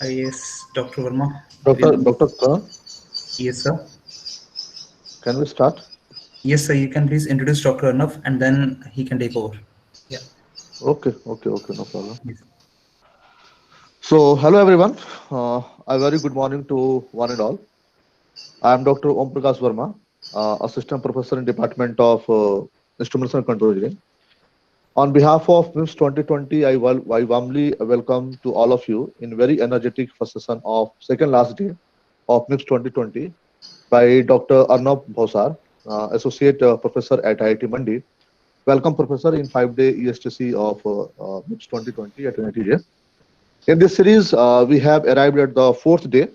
Yes, Dr. Verma. Dr. Karan, Yes, sir. can we start? Yes, sir. You can please introduce Dr. Arnav and then he can take over. Yeah. Okay, no problem. Yes. So, hello everyone. A very good morning to one and all. I am Dr. Om Prakash Verma, Assistant Professor in Department of Instruments and Control Engineering. On behalf of MIMS 2020, I warmly welcome to all of you in very energetic first session of second last day of MIMS 2020 by Dr. Arnav Bhausar, Associate Professor at IIT Mandi. Welcome, Professor, in 5-day ESTC of MIPS 2020 at NITJ. In this series, we have arrived at the fourth day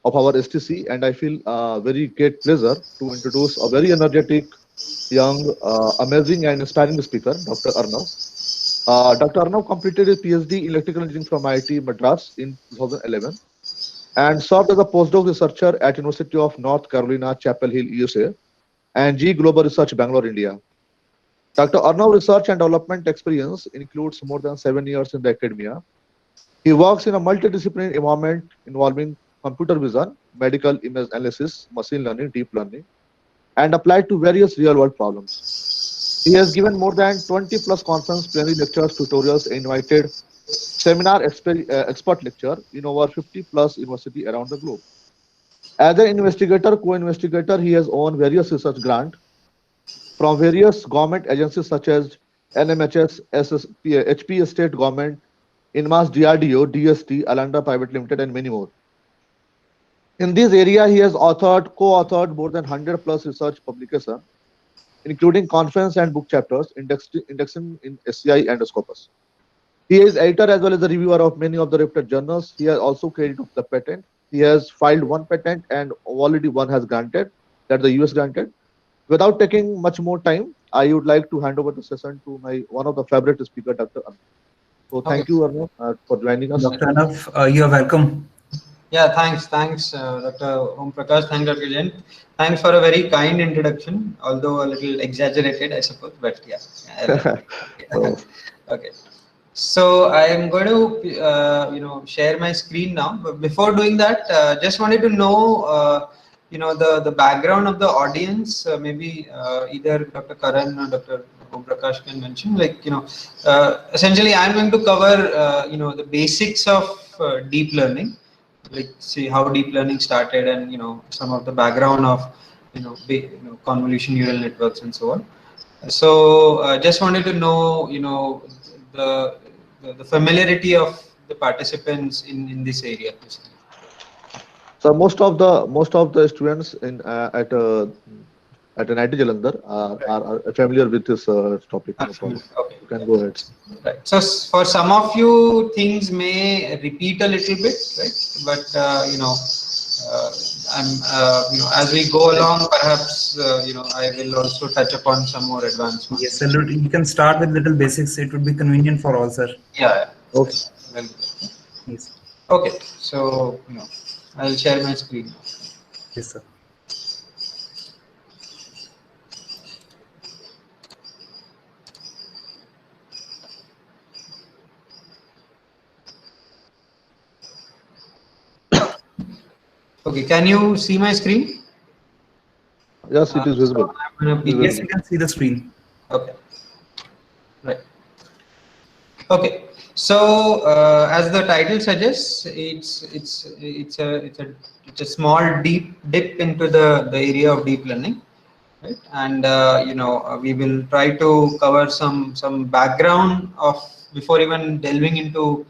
of our STC, and I feel very great pleasure to introduce a very energetic, young, amazing, and inspiring speaker, Dr. Arnav. Dr. Arnav completed a PhD in electrical engineering from IIT Madras in 2011 and served as a postdoc researcher at University of North Carolina, Chapel Hill, USA, and GE Global Research, Bangalore, India. Dr. Arnav research and development experience includes more than 7 years in the academia. He works in a multidisciplinary environment involving computer vision, medical image analysis, machine learning, deep learning, and applied to various real-world problems. He has given more than 20 plus conference, plenary lectures, tutorials, and invited seminar expert lecture in over 50 plus university around the globe. As an investigator, co-investigator, he has won various research grants from various government agencies such as NMHS, SSP, HP State Government, INMAS, DRDO, DST, Alanda Private Limited, and many more. In this area, he has co-authored more than 100 plus research publications, including conference and book chapters, indexing in SCI and Scopus. He is editor as well as a reviewer of many of the reputed journals. He has also created the patent. He has filed one patent and already one has granted, that the US granted. Without taking much more time, I would like to hand over the session to my one of the favorite speaker, Dr. Arnav. So Okay. thank you, Arnav, for joining us. Dr. Arnav, you are welcome. Yeah, thanks, Dr. Om Prakash. Thanks, Dr. Jain. Thanks for a very kind introduction, although a little exaggerated, I suppose. But yeah. Oh. Okay. So I am going to, share my screen now. But before doing that, just wanted to know, the background of the audience. Maybe either Dr. Karan or Dr. Om Prakash can mention. Essentially, I'm going to cover, the basics of deep learning. Like see how deep learning started and some of the background of convolution neural networks and so on. So just wanted to know the familiarity of the participants in this area. So most of the students in at NIT Jalandhar are familiar with this topic. No problem. Okay. You can go ahead. Right. So for some of you, things may repeat a little bit, right? But as we go along, perhaps I will also touch upon some more advanced ones. Yes, sir. You can start with little basics. It would be convenient for all, sir. Yeah. Okay. Yes. Okay. So I'll share my screen. Yes, sir. Okay, can you see my screen? Yes, it is visible. Yes, you can see the screen. Okay. Right. Okay. So as the title suggests, it's a small dip into the area of deep learning, right? And we will try to cover some background of before even delving into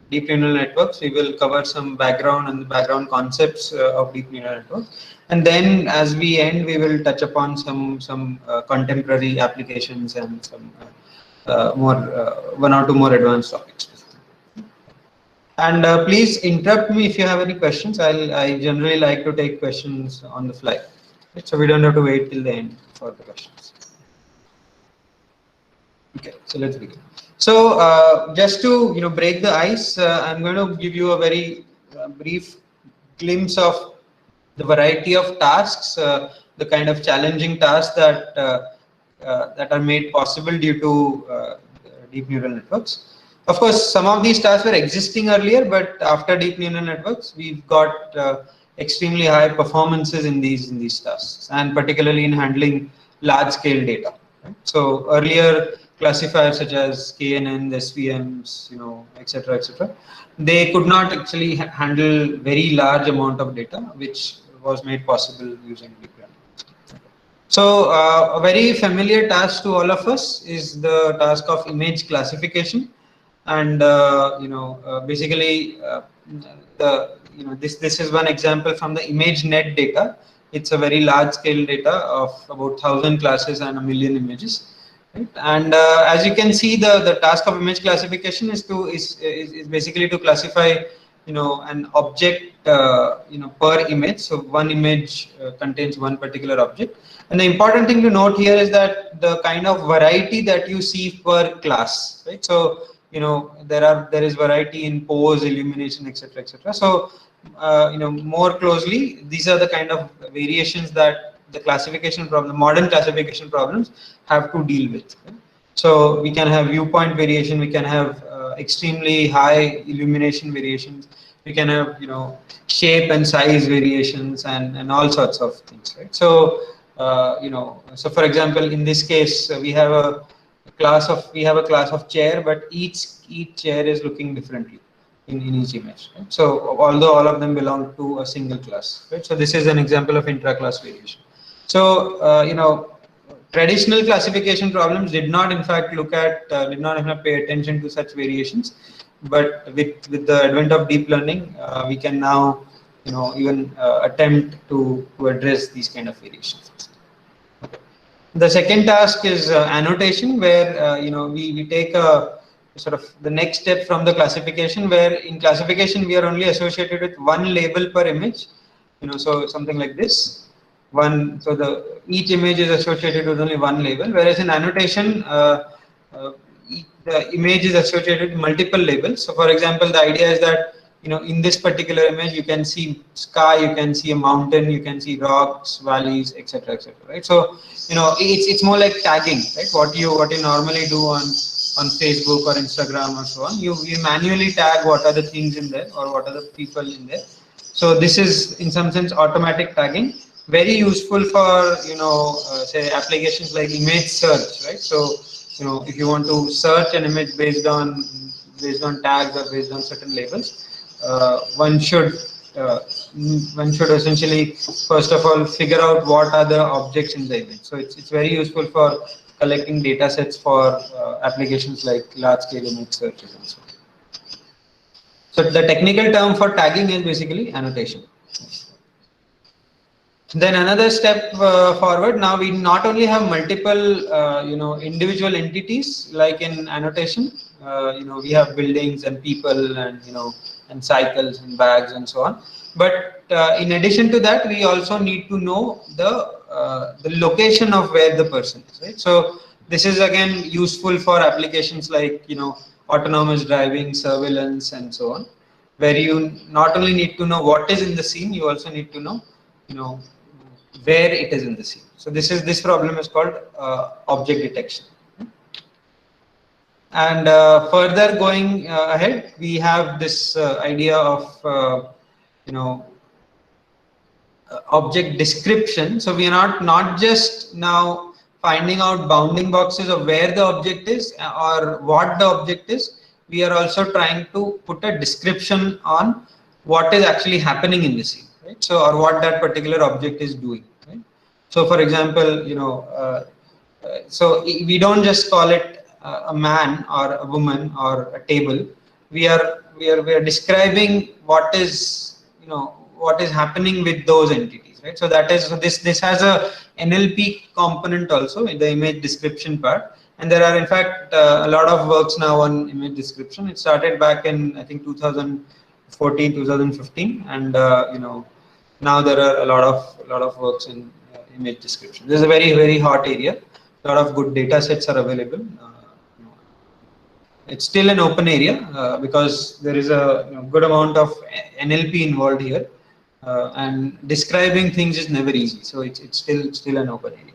deep neural networks. We will cover some background and the background concepts of deep neural networks, and then as we end, we will touch upon some contemporary applications and some one or two more advanced topics. And please interrupt me if you have any questions. I generally like to take questions on the fly, right? So we don't have to wait till the end for the questions. Okay, so let's begin. So just to break the ice, I'm going to give you a very brief glimpse of the variety of tasks, the kind of challenging tasks that are made possible due to deep neural networks. Of course, some of these tasks were existing earlier, but after deep neural networks, we've got extremely high performances in these tasks, and particularly in handling large-scale data. Right? So earlier classifiers such as KNNs, SVMs, etc., they could not actually handle very large amount of data, which was made possible using deep learning. So a very familiar task to all of us is the task of image classification, and basically this is one example from the ImageNet data. It's a very large scale data of about 1,000 classes and 1,000,000 images. Right? And as you can see, the task of image classification is basically to classify an object per image. So one image contains one particular object, and the important thing to note here is that the kind of variety that you see per class, right? So there is variety in pose, illumination, etc. So more closely, these are the kind of variations that the classification problem, modern classification problems, have to deal with. Right? So we can have viewpoint variation, we can have extremely high illumination variations, we can have shape and size variations, and all sorts of things. Right? So so for example, in this case, we have a class of chair, but each chair is looking differently in each image. Right? So although all of them belong to a single class, right? So this is an example of intra-class variation. So traditional classification problems did not in fact did not pay attention to such variations, but with the advent of deep learning, we can now even attempt to address these kind of variations. The second task is annotation, where we take a sort of the next step from the classification, where in classification we are only associated with one label per image, so something like this. Each image is associated with only one label, whereas in annotation the image is associated with multiple labels. So for example, the idea is that in this particular image you can see sky, you can see a mountain, you can see rocks, valleys, etc., right? So it's more like tagging, right? What you normally do on Facebook or Instagram or so on, you manually tag what are the things in there or what are the people in there. So this is in some sense automatic tagging, very useful for say applications like image search, right? So if you want to search an image based on tags or based on certain labels, one should essentially first of all figure out what are the objects in the image. So it's very useful for collecting data sets for applications like large scale image searches and so on. So the technical term for tagging is basically annotation. Then another step forward. Now we not only have multiple individual entities like in annotation. We have buildings and people and and cycles and bags and so on. But in addition to that, we also need to know the location of where the person is. Right. So this is again useful for applications like autonomous driving, surveillance, and so on, where you not only need to know what is in the scene, you also need to know where it is in the scene. So this problem is called object detection. And further going ahead, we have this idea of object description. So we are not just now finding out bounding boxes of where the object is or what the object is. We are also trying to put a description on what is actually happening in the scene. Right? So, or what that particular object is doing. Right? So, for example, so we don't just call it a man or a woman or a table. We are describing what is happening with those entities. Right? So this has a NLP component also in the image description part. And there are in fact a lot of works now on image description. It started back in I think 2014, 2015, and now there are a lot of works in image description. This is a very hot area. A lot of good data sets are available. It's still an open area because there is a good amount of NLP involved here, and describing things is never easy. So it's still an open area.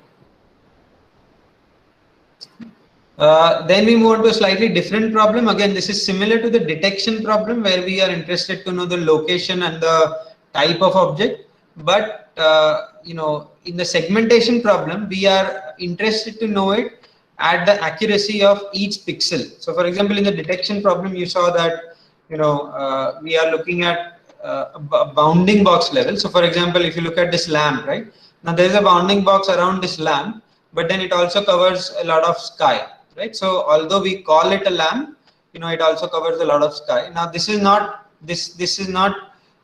Then we move on to a slightly different problem. Again, this is similar to the detection problem where we are interested to know the location and the type of object. But in the segmentation problem, we are interested to know it at the accuracy of each pixel. So, for example, in the detection problem, you saw that we are looking at a bounding box level. So, for example, if you look at this lamp, right? Now there is a bounding box around this lamp, but then it also covers a lot of sky. Right, so although we call it a lamp, it also covers a lot of sky. Now this is not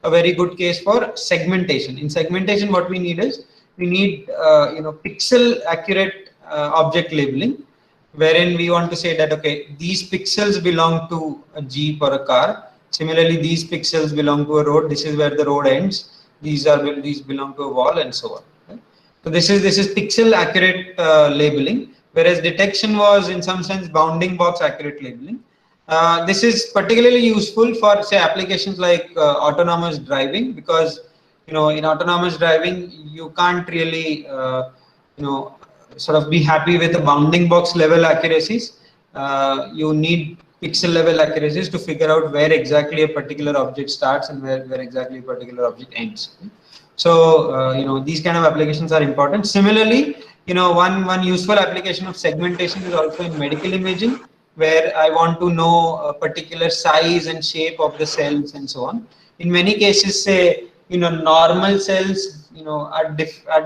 a very good case for segmentation. In segmentation, what we need is pixel accurate object labeling, wherein we want to say that okay, these pixels belong to a jeep or a car. Similarly, these pixels belong to a road. This is where the road ends. These belong to a wall, and so on. Right? So this is pixel accurate labeling. Whereas detection was in some sense bounding box accurate labeling. This is particularly useful for say applications like autonomous driving, because in autonomous driving you can't really sort of be happy with the bounding box level accuracies. You need pixel level accuracies to figure out where exactly a particular object starts and where exactly a particular object ends. So these kind of applications are important. Similarly, one useful application of segmentation is also in medical imaging, where I want to know a particular size and shape of the cells and so on. In many cases, say normal cells are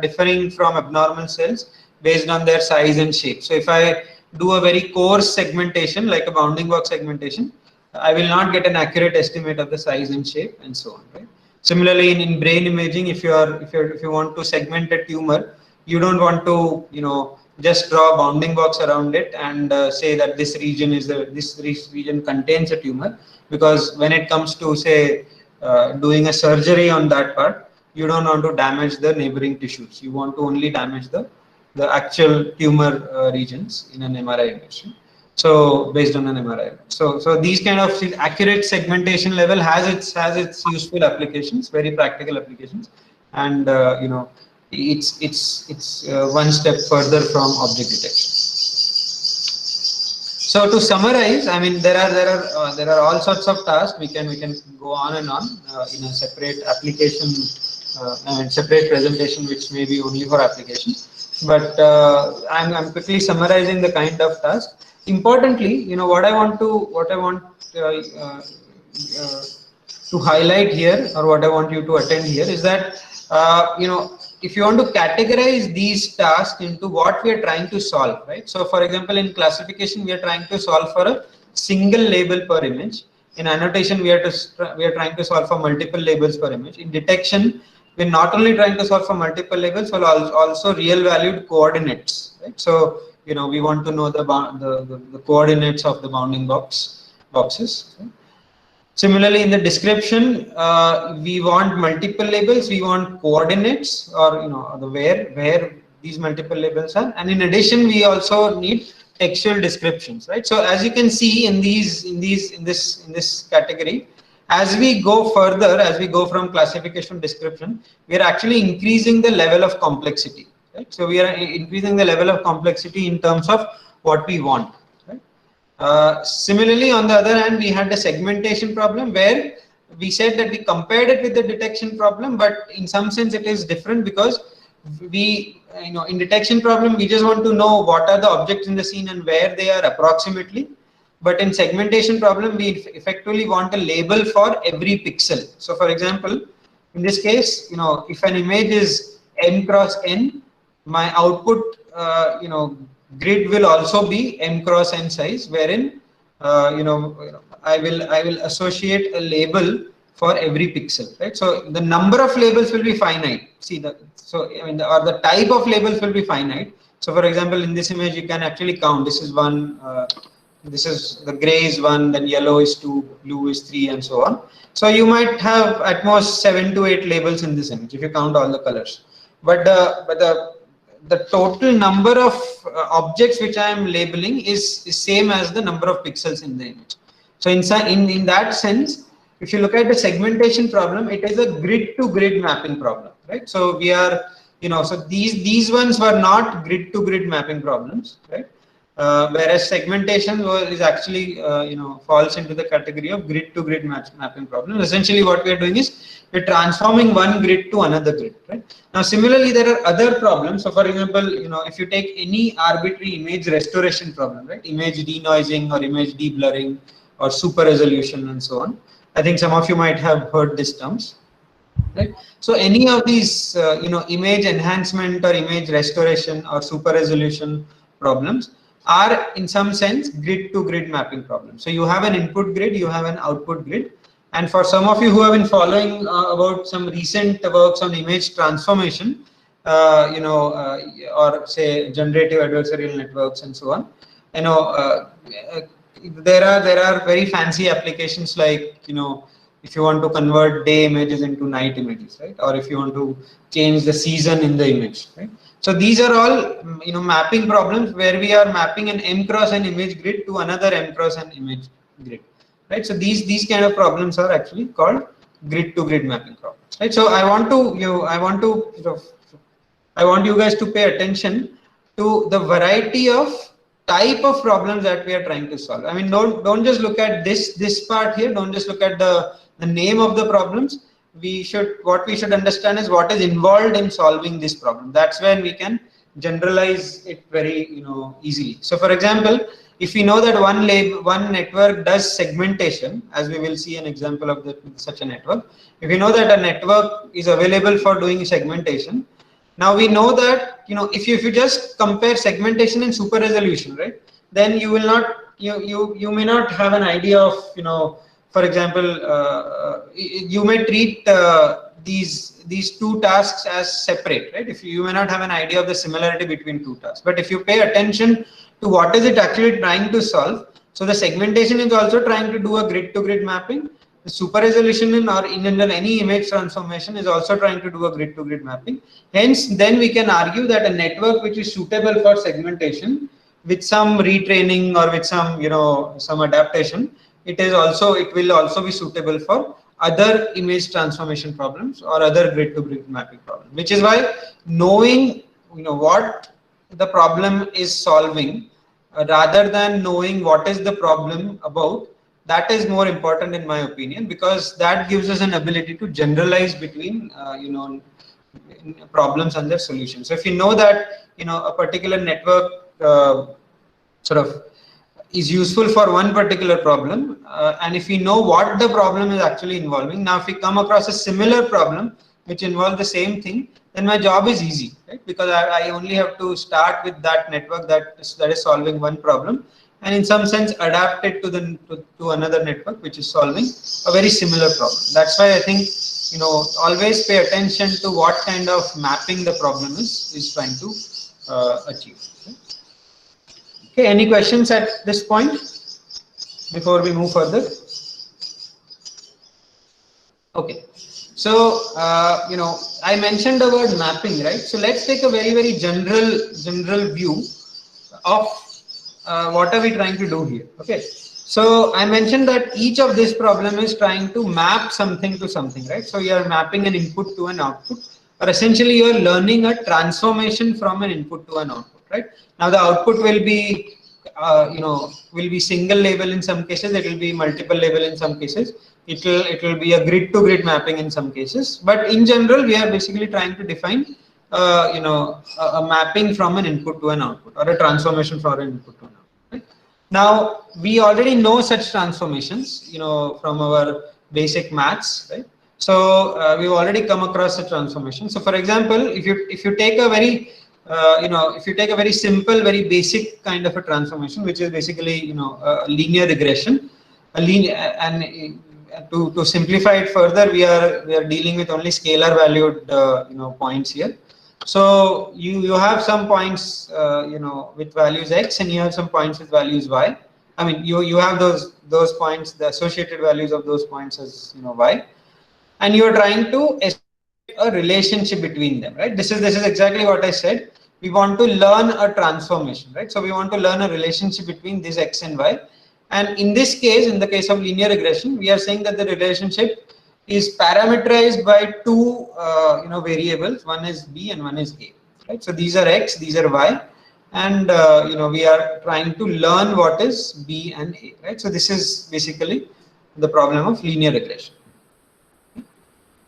differing from abnormal cells based on their size and shape. So if I do a very coarse segmentation like a bounding box segmentation, I will not get an accurate estimate of the size and shape and so on. Right? Similarly, in brain imaging, if you want to segment a tumor, you don't want to just draw a bounding box around it and say that this region contains a tumor, because when it comes to say doing a surgery on that part, you don't want to damage the neighboring tissues. You want to only damage the actual tumor regions in an MRI image. So based on an MRI. So these kind of accurate segmentation level has its useful applications, very practical applications, and it's one step further from object detection. So to summarize, I mean there are all sorts of tasks. We can go on and on in a separate application and separate presentation, which may be only for application. But I'm quickly summarizing the kind of task. Importantly, what I want to highlight here, or what I want you to attend here, is that if you want to categorize these tasks into what we are trying to solve, right? So, for example, in classification, we are trying to solve for a single label per image. In annotation, we are trying to solve for multiple labels per image. In detection, we're not only trying to solve for multiple labels, but also real valued coordinates, right? So, we want to know the coordinates of the bounding boxes. Right? Similarly, in the description, we want multiple labels, we want coordinates, or the where these multiple labels are, and in addition, we also need textual descriptions, right? So, as you can see in this category, as we go further, as we go from classification description, we are actually increasing the level of complexity, right? So we are increasing the level of complexity in terms of what we want. Similarly, on the other hand, we had the segmentation problem where we said that we compared it with the detection problem, but in some sense it is different, because we, in detection problem, we just want to know what are the objects in the scene and where they are approximately. But in segmentation problem, we effectively want a label for every pixel. So for example, in this case, if an image is m cross n, my output, grid will also be m cross n size, wherein I will associate a label for every pixel, right? So the number of labels will be finite. The type of labels will be finite. So for example, in this image, you can actually count. This is one. This is the gray is 1, then yellow is 2, blue is 3, and so on. So you might have at most 7 to 8 labels in this image if you count all the colors. But the total number of objects which I am labeling is same as the number of pixels in the image. So in that sense, if you look at the segmentation problem, it is a grid to grid mapping problem, right? So we are, so these ones were not grid to grid mapping problems, right? whereas segmentation is actually falls into the category of grid-to-grid mapping problem. Essentially, what we are doing is we're transforming one grid to another grid. Right? Now, similarly, there are other problems. So, for example, if you take any arbitrary image restoration problem, right, image denoising or image deblurring or super resolution and so on. I think some of you might have heard these terms. Right. So any of these, image enhancement or image restoration or super resolution problems are in some sense grid to grid mapping problems. So you have an input grid, you have an output grid. And for some of you who have been following about some recent works on image transformation, or say generative adversarial networks and so on, there are very fancy applications like, if you want to convert day images into night images, right? Or if you want to change the season in the image, right? So these are all, mapping problems where we are mapping an M cross N image grid to another M cross N image grid, right? So these kind of problems are actually called grid to grid mapping problems, right? So I want you guys to pay attention to the variety of type of problems that we are trying to solve. I mean, don't just look at this part here. Don't just look at the name of the problems. What we should understand is what is involved in solving this problem. That's when we can generalize it very easily. So, for example, if we know that one network does segmentation, as we will see an example of such a network. If we know that a network is available for doing segmentation, now we know that if you just compare segmentation and super resolution, right, then you will not you may not have an idea of for example, you may treat these two tasks as separate, right? If you may not have an idea of the similarity between two tasks, but if you pay attention to what is it actually trying to solve, so the segmentation is also trying to do a grid to grid mapping. The super resolution in any image transformation is also trying to do a grid to grid mapping. Hence, then we can argue that a network which is suitable for segmentation with some retraining or with some adaptation, it will also be suitable for other image transformation problems or other grid to grid mapping problems, which is why knowing what the problem is solving rather than knowing what is the problem about, that is more important in my opinion, because that gives us an ability to generalize between problems and their solutions. So if you know that a particular network is useful for one particular problem, and if we know what the problem is actually involving, now if we come across a similar problem which involves the same thing, then my job is easy, right? Because I only have to start with that network that is solving one problem, and in some sense adapt it to another network which is solving a very similar problem. That's why I think always pay attention to what kind of mapping the problem is trying to achieve. Okay, any questions at this point before we move further? Okay, so I mentioned the word mapping, right? So let's take a very general view of what are we trying to do here. Okay, so I mentioned that each of this problem is trying to map something to something, right? So you are mapping an input to an output, or essentially you are learning a transformation from an input to an output, right? Now the output will be single label in some cases, it will be multiple label in some cases, it will be a grid to grid mapping in some cases, but in general we are basically trying to define a mapping from an input to an output, or a transformation from an input to an output, right? Now we already know such transformations from our basic maths, right? So we've already come across a transformation. So for example, if you take a very simple, very basic kind of a transformation, which is basically a linear regression, and to simplify it further, we are dealing with only scalar valued points here. So you have some points with values x, and you have some points with values y. I mean you have those points, the associated values of those points as y, and you are trying to establish a relationship between them, right? This is exactly what I said. We want to learn a transformation, right? So we want to learn a relationship between this x and y, and in this case, in the case of linear regression, we are saying that the relationship is parameterized by two variables. One is b and one is a, right? So these are x, these are y, and we are trying to learn what is B and A, right? So this is basically the problem of linear regression.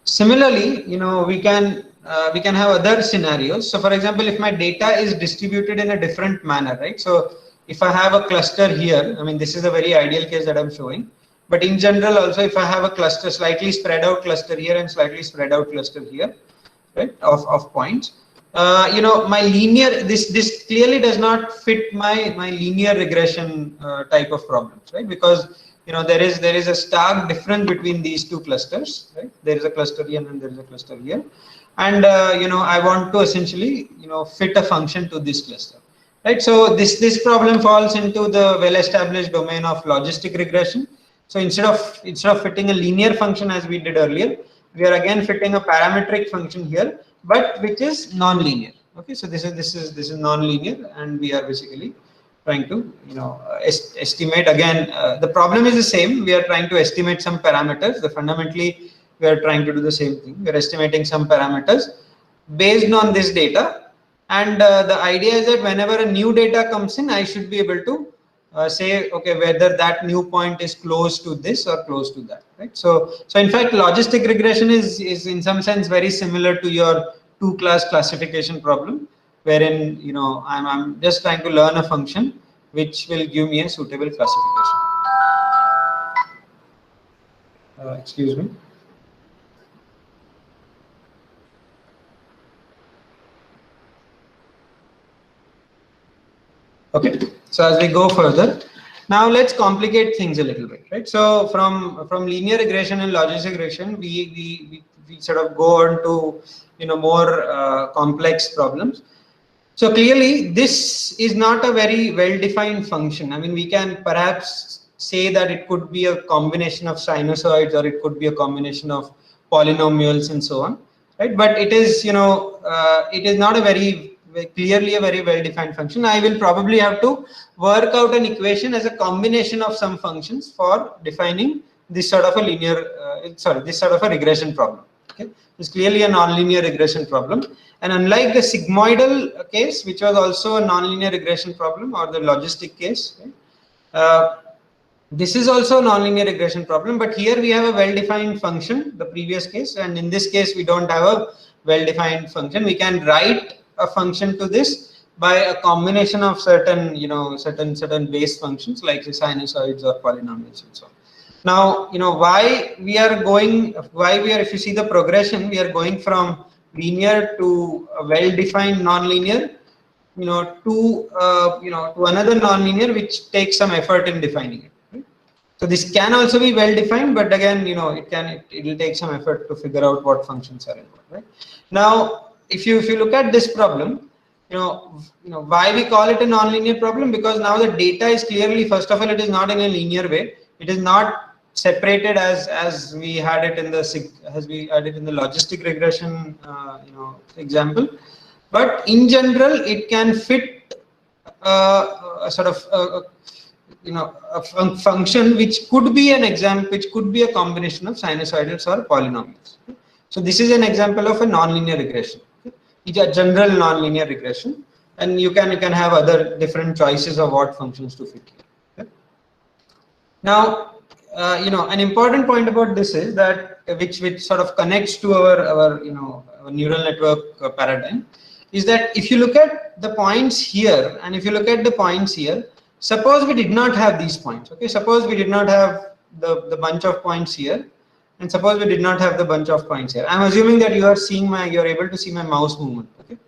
Similarly, we can have other scenarios. So for example, if my data is distributed in a different manner, right? So if I have a cluster here, I mean, this is a very ideal case that I'm showing, but in general also, if I have a cluster, slightly spread out cluster here and slightly spread out cluster here, right, of points, my linear, this clearly does not fit my linear regression type of problems, right? Because there is a stark difference between these two clusters, right? There is a cluster here and there is a cluster here, and I want to essentially fit a function to this cluster, right? So this problem falls into the well-established domain of logistic regression. So instead of fitting a linear function as we did earlier, we are again fitting a parametric function here, but which is non-linear. Okay, so this is non-linear, and we are basically trying to estimate again. The problem is the same. We are trying to estimate some parameters. Fundamentally, we are trying to do the same thing. We are estimating some parameters based on this data, and the idea is that whenever a new data comes in, I should be able to say, okay, whether that new point is close to this or close to that, right? So in fact, logistic regression is in some sense very similar to your two-class classification problem, wherein I'm just trying to learn a function which will give me a suitable classification. Excuse me. Okay, so as we go further, now let's complicate things a little bit, right? So from linear regression and logistic regression, we sort of go on to more complex problems. So clearly, this is not a very well-defined function. I mean, we can perhaps say that it could be a combination of sinusoids, or it could be a combination of polynomials and so on, right? But it is, it is not clearly a very well-defined function. I will probably have to work out an equation as a combination of some functions for defining this sort of a this sort of a regression problem. Okay, it's clearly a nonlinear regression problem, and unlike the sigmoidal case, which was also a nonlinear regression problem, or the logistic case, right? This is also a nonlinear regression problem, but here we have a well-defined function, the previous case, and in this case we don't have a well-defined function. We can write a function to this by a combination of certain certain base functions like the sinusoids or polynomials and so on. Now if you see the progression, we are going from linear to a well-defined nonlinear, to another nonlinear which takes some effort in defining it. Right? So this can also be well-defined, but again, it will take some effort to figure out what functions are involved. Right? Now, if you look at this problem, why we call it a nonlinear problem? Because now the data is clearly, first of all, it is not in a linear way. It is not separated as we had it in the logistic regression example, but in general it can fit a sort of a function which could be an example, which could be a combination of sinusoidals or polynomials. So this is an example of a nonlinear regression. It's a general nonlinear regression, and you can have other different choices of what functions to fit here. Okay? Now, an important point about this is that which sort of connects to our neural network paradigm, is that if you look at the points here and if you look at the points here, suppose we did not have these points. Okay, suppose we did not have the bunch of points here, and suppose we did not have the bunch of points here. I'm assuming that you are able to see my mouse movement. Okay,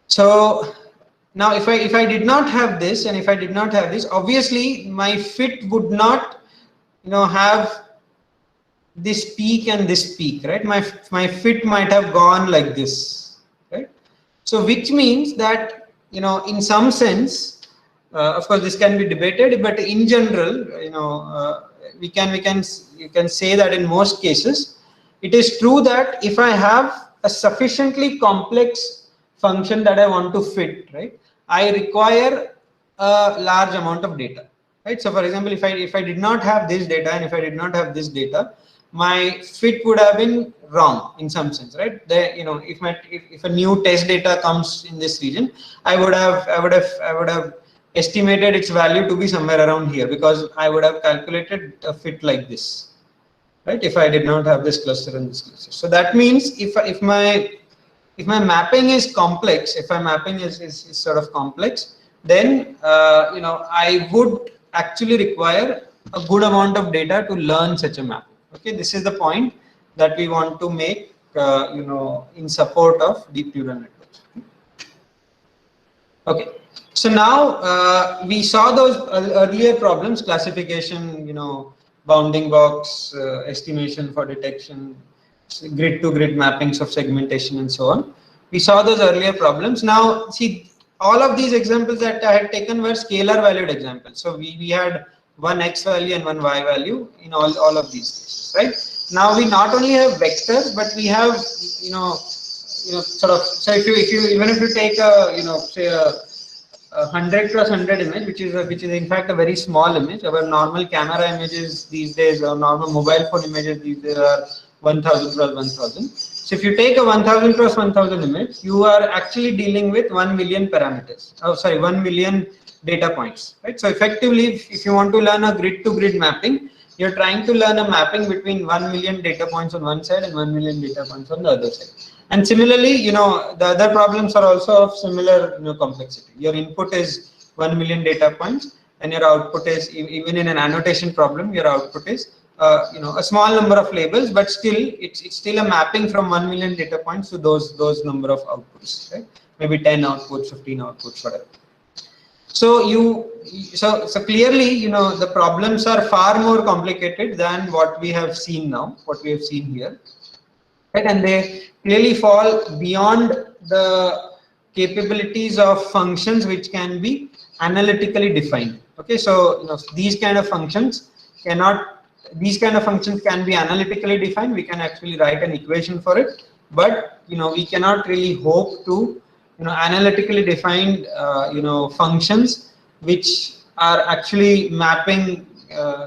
so now if I did not have this, and if I did not have this, obviously my fit would not have this peak and this peak, right? My fit might have gone like this, right? So which means that in some sense, of course this can be debated, but in general, you can say that in most cases it is true that if I have a sufficiently complex function that I want to fit, right, I require a large amount of data, right? So for example, if I did not have this data and if I did not have this data, my fit would have been wrong in some sense, right? If a new test data comes in this region, I would have estimated its value to be somewhere around here, because I would have calculated a fit like this, right? If I did not have this cluster and this cluster. So that means if my mapping is complex, if my mapping is sort of complex, then I would actually require a good amount of data to learn such a mapping. Okay, this is the point that we want to make, in support of deep neural networks. Okay, so now we saw those earlier problems: classification, bounding box, estimation for detection, grid-to-grid mappings of segmentation, and so on. We saw those earlier problems. Now, see, all of these examples that I had taken were scalar valued examples. So we had one x value and one y value in all of these cases, right? Now we not only have vectors, but we have, sort of. So if you take a, say a 100 cross 100 image, which is in fact a very small image. Our normal camera images these days, or normal mobile phone images these days, are 1000 cross 1000. So if you take a 1000 cross 1000 image, you are actually dealing with 1 million parameters. Oh, sorry, 1 million data points, right? So effectively, if you want to learn a grid-to-grid mapping, you're trying to learn a mapping between 1 million data points on one side and 1 million data points on the other side. And similarly, the other problems are also of similar complexity. Your input is 1 million data points, and your output is, even in an annotation problem, your output is a small number of labels, but still it's still a mapping from 1 million data points to those number of outputs, right? Maybe 10 outputs, 15 outputs, whatever. So so clearly, the problems are far more complicated than what we have seen now, what we have seen here, right? And they clearly fall beyond the capabilities of functions which can be analytically defined. Okay, so these kind of functions can be analytically defined. We can actually write an equation for it, but we cannot really hope to analytically defined functions which are actually mapping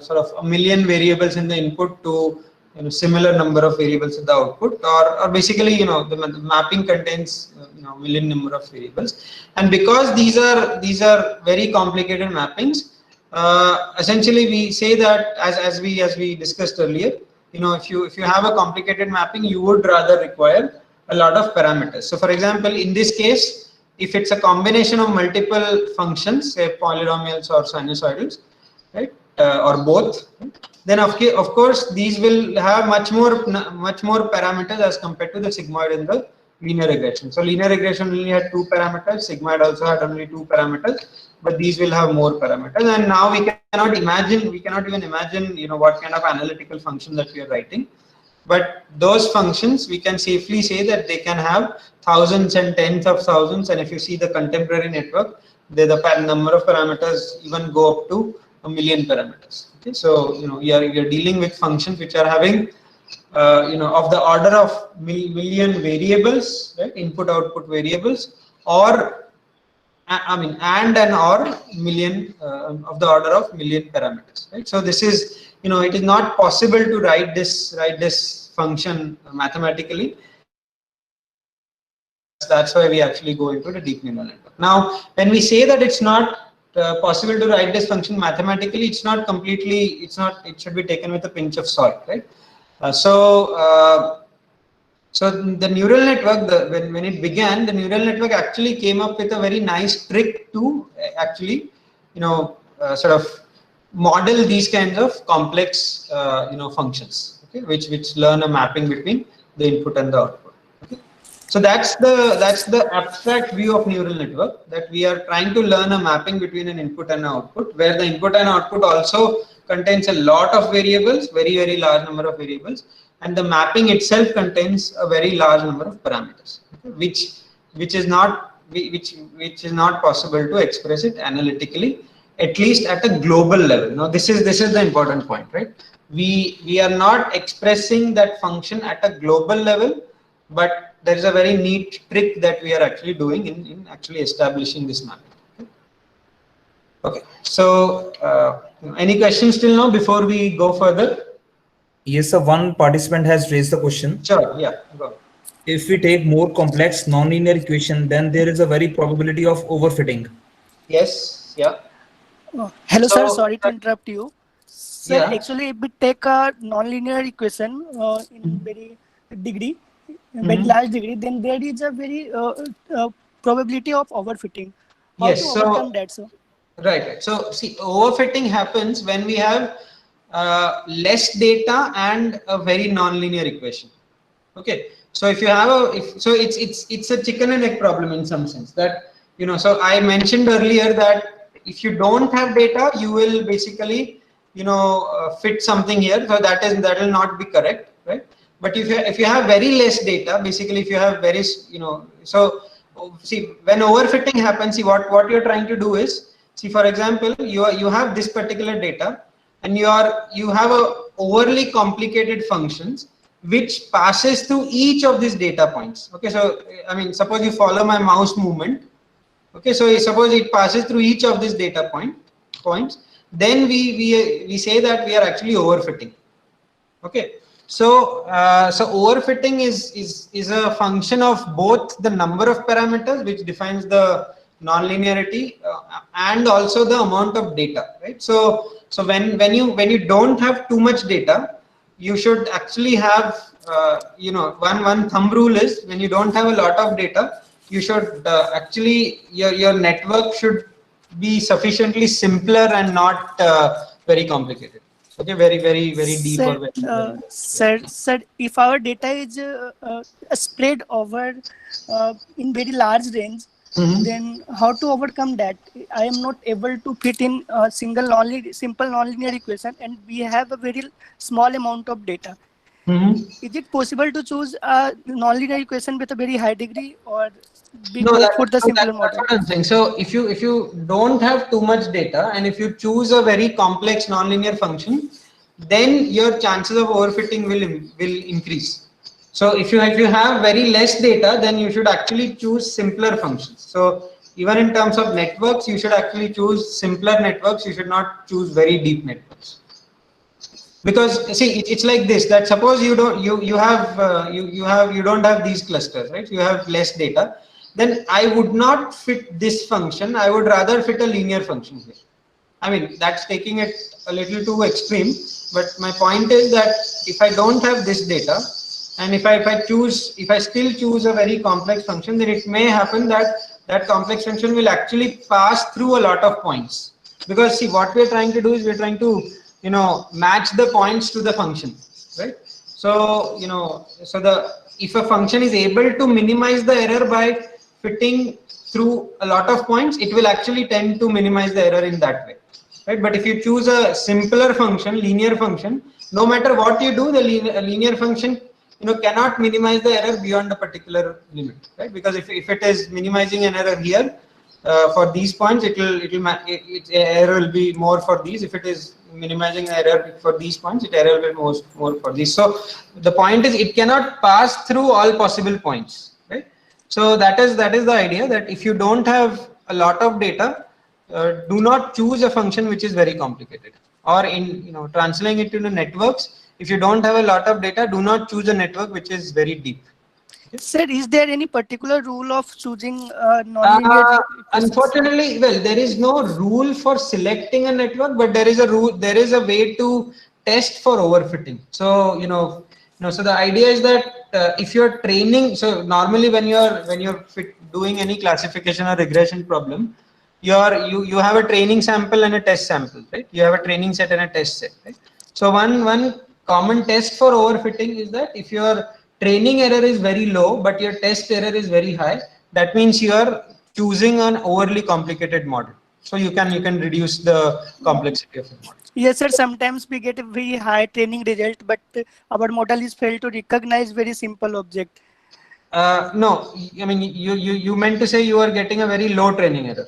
sort of a million variables in the input to similar number of variables in the output, or basically the mapping contains million number of variables. And because these are very complicated mappings, essentially we say that, as we discussed earlier, if you have a complicated mapping, you would rather require a lot of parameters. So for example, in this case, if it's a combination of multiple functions, say polynomials or sinusoidals, right, or both, then of course these will have much more parameters as compared to the sigmoid in the linear regression. So linear regression only had 2 parameters, sigmoid also had only 2 parameters, but these will have more parameters. And now we cannot even imagine what kind of analytical function that we are writing. But those functions, we can safely say that they can have thousands and tens of thousands. And if you see the contemporary network, the number of parameters even go up to 1 million parameters. Okay, so you're dealing with functions which are having of the order of million variables, right? Input output variables, or and or million of the order of million parameters, right? So this is it is not possible to write this function mathematically. That's why we actually go into the deep neural network. Now, when we say that it's not possible to write this function mathematically, it's not completely. It should be taken with a pinch of salt, right? So the neural network, when it began, the neural network actually came up with a very nice trick to actually, sort of model these kinds of complex, functions, okay, which learn a mapping between the input and the output. Okay? So that's the abstract view of neural network, that we are trying to learn a mapping between an input and an output, where the input and output also contains a lot of variables, very large number of variables, and the mapping itself contains a very large number of parameters, okay, which is not possible to express it analytically, at least at a global level. Now this is the important point, right? We are not expressing that function at a global level, but there is a very neat trick that we are actually doing in actually establishing this mapping. Okay, so any questions till now before we go further? Yes, sir. One participant has raised the question. Sure, yeah, go on. If we take more complex nonlinear equation, then there is a very probability of overfitting. Yes, yeah. Hello, sir. So, Sorry to interrupt you. Sir, yeah. actually, if we take a nonlinear equation in very degree, very Mhm. large degree, then there is a very probability of overfitting. How to Yes, overcome so that, sir? right. So see, overfitting happens when we have less data and a very nonlinear equation. Okay. So if you have so it's a chicken and egg problem in some sense that, so I mentioned earlier that if you don't have data, you will basically, fit something here. So that will not be correct, right? But if you have very less data, basically if you have very, so see, when overfitting happens, see what you're trying to do is, see, for example, you have this particular data and you have a overly complicated functions which passes through each of these data points. Okay, so I mean, suppose you follow my mouse movement. Okay, so suppose it passes through each of these data points, then we say that we are actually overfitting. Okay, so so overfitting is a function of both the number of parameters, which defines the nonlinearity, and also the amount of data, right? So when you don't have too much data, you should actually have, one thumb rule is, when you don't have a lot of data, you should actually your network should be sufficiently simpler and not very complicated. Okay, very deep or Sir, very. sir, if our data is spread over in very large range, Mhm. then how to overcome that? I am not able to fit in a simple nonlinear equation, and we have a very small amount of data. Mhm. Is it possible to choose a nonlinear equation with a very high degree, or we No, go for the simpler that's model? what I'm saying. So if you don't have too much data and if you choose a very complex nonlinear function, then your chances of overfitting will increase. So if you have very less data, then you should actually choose simpler functions. So even in terms of networks, you should actually choose simpler networks. You should not choose very deep networks. Because see, it's like this, that suppose you don't you have you don't have these clusters, right? You have less data, then I would not fit this function. I would rather fit a linear function here. I mean, that's taking it a little too extreme, but my point is that if I don't have this data, and if I still choose a very complex function, then it may happen that that complex function will actually pass through a lot of points. Because see, what we're trying to do is we're trying to, match the points to the function, right? So, so if a function is able to minimize the error by fitting through a lot of points, it will actually tend to minimize the error in that way, right? But if you choose a simpler function, linear function, no matter what you do, the linear function, cannot minimize the error beyond a particular limit, right? Because if it is minimizing an error here, for these points, its error will be more for these. If it is minimizing error for these points, its error will be more for these. So the point is, it cannot pass through all possible points, right? So that is the idea, that if you don't have a lot of data, do not choose a function which is very complicated. Or in, translating it into networks, if you don't have a lot of data, do not choose a network which is very deep. Sir, is there any particular rule of choosing nonlinear equations? Unfortunately, well, there is no rule for selecting a network, but there is a rule. There is a way to test for overfitting. So so the idea is that if you're training, so normally when you're doing any classification or regression problem, you have a training sample and a test sample, right? You have a training set and a test set, right? So one common test for overfitting is that if your training error is very low but your test error is very high, that means you are choosing an overly complicated model. So you can reduce the complexity of the model. Yes, sir. Sometimes we get a very high training result, but our model is failed to recognize very simple object. No, I mean, you meant to say you are getting a very low training error.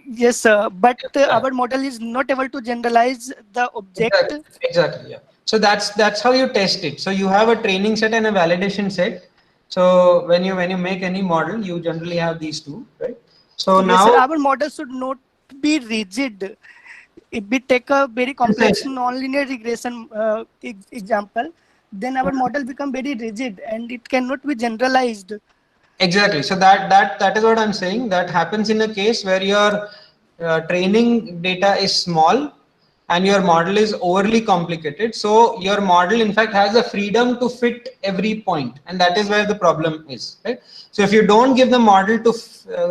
Yes, sir. But Yeah. our model is not able to generalize the object. Exactly. Yeah. So that's how you test it. So you have a training set and a validation set. So when you make any model, you generally have these two, right? So Yes, sir. now, Our model should not be rigid. If we take a very complex Yes. nonlinear regression example, then our model become very rigid and it cannot be generalized. Exactly. So that is what I'm saying. That happens in a case where your training data is small and your model is overly complicated. So your model, in fact, has the freedom to fit every point, and that is where the problem is. Right. So if you don't give the model to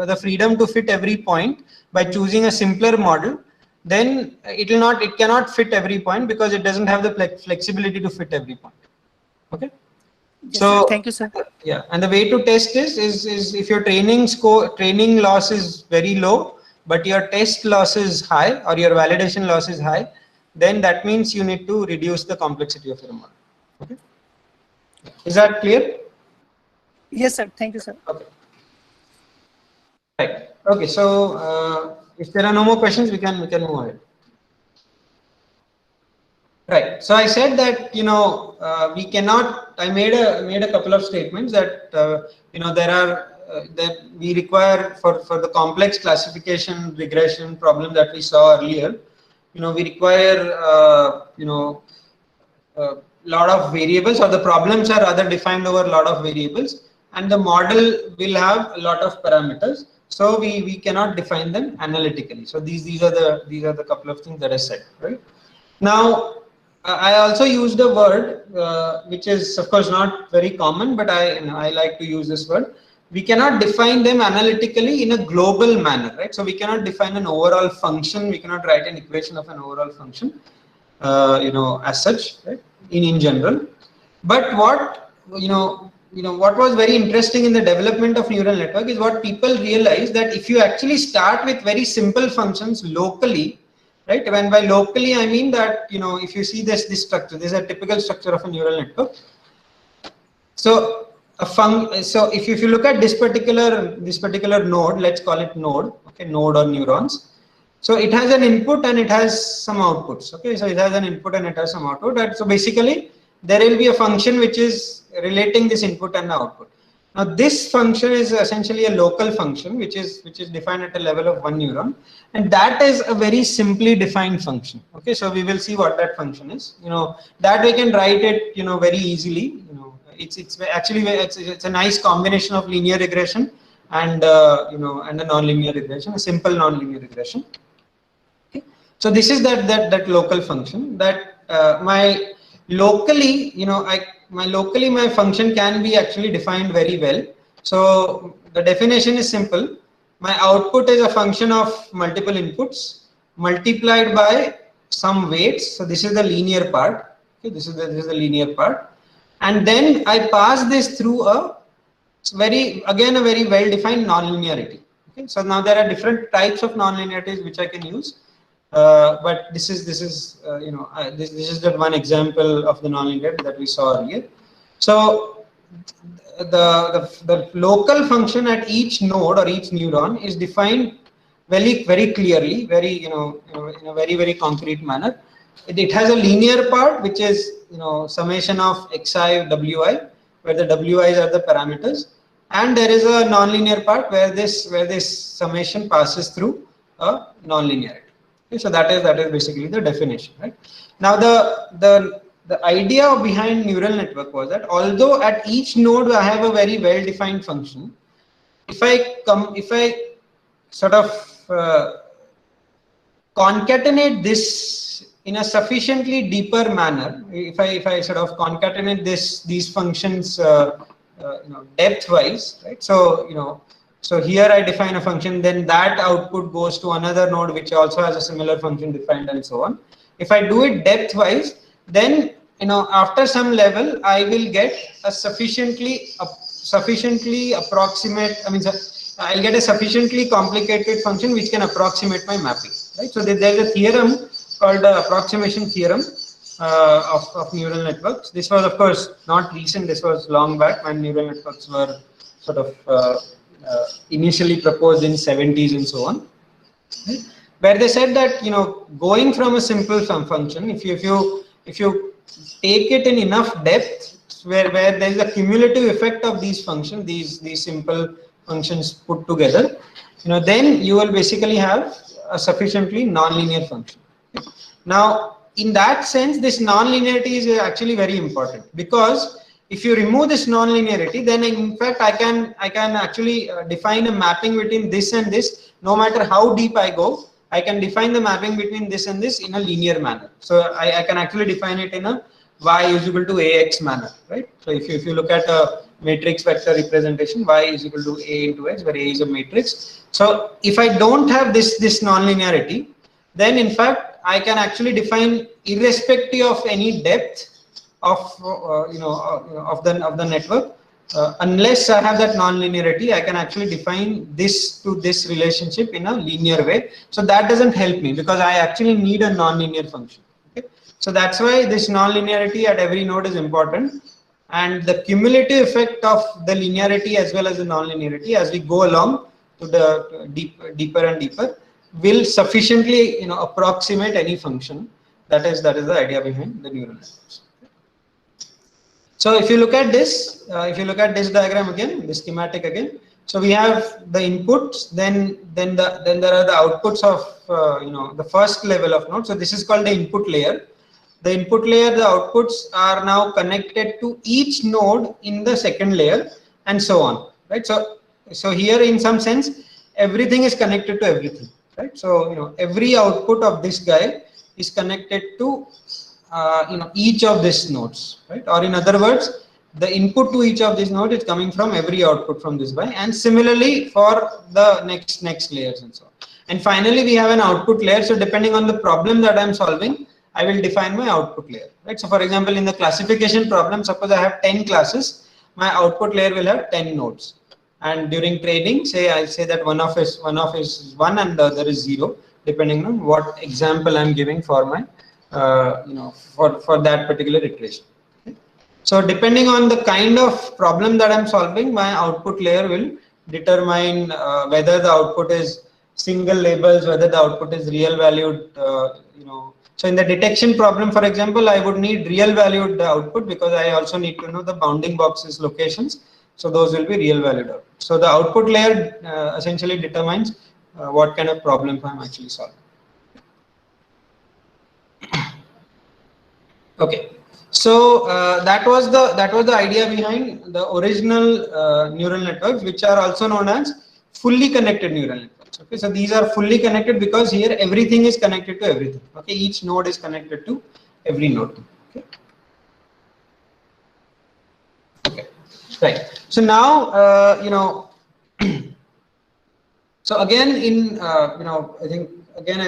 the freedom to fit every point by choosing a simpler model, then it cannot fit every point because it doesn't have the flexibility to fit every point. Okay. Yes, So sir. Thank you, sir. yeah, and the way to test is if your training loss is very low, but your test loss is high or your validation loss is high, then that means you need to reduce the complexity of your model. Okay, is that clear? Yes, sir. Thank you, sir. Okay. Right. Okay. So if there are no more questions, we can move ahead. Right. So I said that we cannot. I made a couple of statements that there are that we require for the complex classification regression problem that we saw earlier. We require a lot of variables, or the problems are rather defined over a lot of variables, and the model will have a lot of parameters. So we cannot define them analytically. So these are the couple of things that I said. Right. Now, I also used a word which is of course not very common, but I like to use this word. We cannot define them analytically in a global manner, right? So we cannot define an overall function. We cannot write an equation of an overall function, as such, right? In general. But what what was very interesting in the development of neural network is what people realized, that if you actually start with very simple functions locally. Right. When by locally I mean that if you see this structure, this is a typical structure of a neural network. So so if you look at this particular node, let's call it node. Okay, node or neurons. So it has an input and it has some outputs. Okay, so it has an input and it has some output. And so basically there will be a function which is relating this input and the output. Now this function is essentially a local function which is defined at a level of one neuron, and that is a very simply defined function. Okay, so we will see what that function is. That we can write it very easily. It's actually it's a nice combination of linear regression and and a nonlinear regression, a simple nonlinear regression. Okay, so this is that local function that my function can be actually defined very well. So the definition is simple. My output is a function of multiple inputs multiplied by some weights. So this is the linear part. Okay, this is the linear part, and then I pass this through a very well-defined nonlinearity. Okay, so now there are different types of nonlinearities which I can use. But this is just one example of the nonlinearity that we saw earlier. So the local function at each node or each neuron is defined very clearly, in a very concrete manner. It has a linear part which is summation of xi wi, where the wi's are the parameters, and there is a nonlinear part where this summation passes through a nonlinearity. Okay, so that is basically the definition, right? Now the idea behind neural network was that although at each node I have a very well-defined function, if I sort of concatenate this in a sufficiently deeper manner, if I sort of concatenate these functions depth-wise, right? So here I define a function, then that output goes to another node which also has a similar function defined, and so on. If I do it depth-wise, then after some level I will get a sufficiently approximate. I'll get a sufficiently complicated function which can approximate my mapping. Right. So there's a theorem called the approximation theorem of neural networks. This was of course not recent. This was long back when neural networks were sort of initially proposed in 70s and so on, right? Where they said that going from a simple function, if you take it in enough depth, where there is a cumulative effect of these functions, these simple functions put together, then you will basically have a sufficiently nonlinear function. Now in that sense, this non-linearity is actually very important, because if you remove this non-linearity, then in fact I can actually define a mapping between this and this. No matter how deep I go, I can define the mapping between this and this in a linear manner. So I can actually define it in a y is equal to ax manner, right? So if you look at a matrix vector representation, y is equal to a into x, where a is a matrix. So if I don't have this non-linearity, then in fact I can actually define, irrespective of any depth of of the network, unless I have that non-linearity, I can actually define this to this relationship in a linear way. So that doesn't help me, because I actually need a non-linear function. Okay? So that's why this non-linearity at every node is important, and the cumulative effect of the linearity as well as the non-linearity as we go along to the deeper and deeper will sufficiently approximate any function. That is the idea behind the neural networks. So if you look at this, diagram again, this schematic again. So we have the inputs, then there are the outputs of the first level of node. So this is called the input layer. The input layer, the outputs are now connected to each node in the second layer, and so on, right? So here, in some sense, everything is connected to everything, right? So every output of this guy is connected to each of these nodes, right? Or in other words, the input to each of these nodes is coming from every output from this guy, and similarly for the next layers and so on. And finally, we have an output layer. So depending on the problem that I'm solving, I will define my output layer, right? So for example, in the classification problem, suppose I have 10 classes, my output layer will have 10 nodes. And during training, I say that one of is 1 and the other is 0, depending on what example I'm giving for my for that particular iteration. Okay? So depending on the kind of problem that I'm solving, my output layer will determine whether the output is single labels, whether the output is real valued. So in the detection problem, for example, I would need real valued output, because I also need to know the bounding boxes locations. So those will be real valued output. So the output layer essentially determines what kind of problem I'm actually solving. Okay, so that was the idea behind the original neural networks, which are also known as fully connected neural networks. Okay, so these are fully connected because here everything is connected to everything. Okay, each node is connected to every node. Okay. Okay. Right. So now so again in I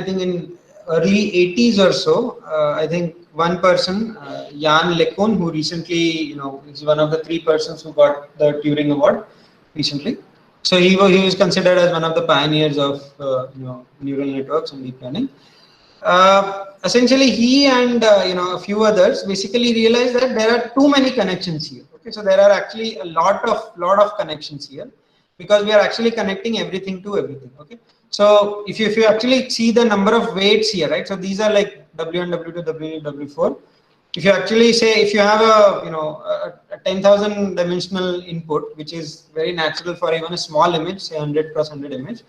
think in early 80s or so, I think one person, Jan LeCun, who recently is one of the 3 persons who got the Turing Award recently. So he was considered as one of the pioneers of neural networks and deep learning. Essentially, he and a few others basically realized that there are too many connections here. Okay, so there are actually a lot of connections here, because we are actually connecting everything to everything. Okay, so if you actually see the number of weights here, right? So these are like W1, W2, W3, W4. If you actually say, if you have a 10,000 dimensional input, which is very natural for even a small image, say 100 cross 100 image,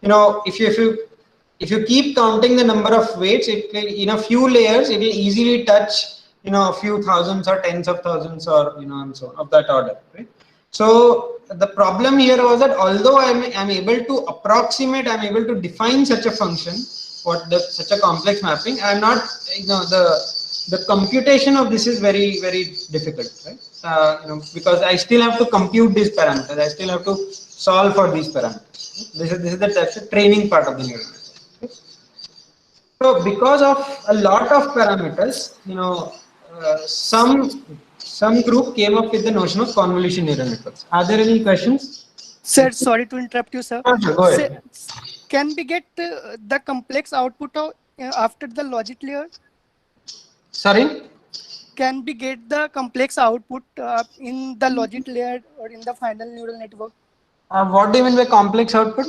if you keep counting the number of weights, in a few layers, it will easily touch a few thousands or tens of thousands, or and so on, of that order, right? So the problem here was that although I'm able to approximate, I'm able to define such a function, such a complex mapping, I'm not, the computation of this is very, very difficult, right? Because I still have to compute these parameters, I still have to solve for these parameters. This is the training part of the neural network. Okay? So because of a lot of parameters, some group came up with the notion of convolution neural networks. Are there any questions? Sir, sorry to interrupt you, sir. Go ahead. Can we get the complex output after the logic layer? Sorry? Can we get the complex output in the logic layer or in the final neural network? What do you mean by complex output?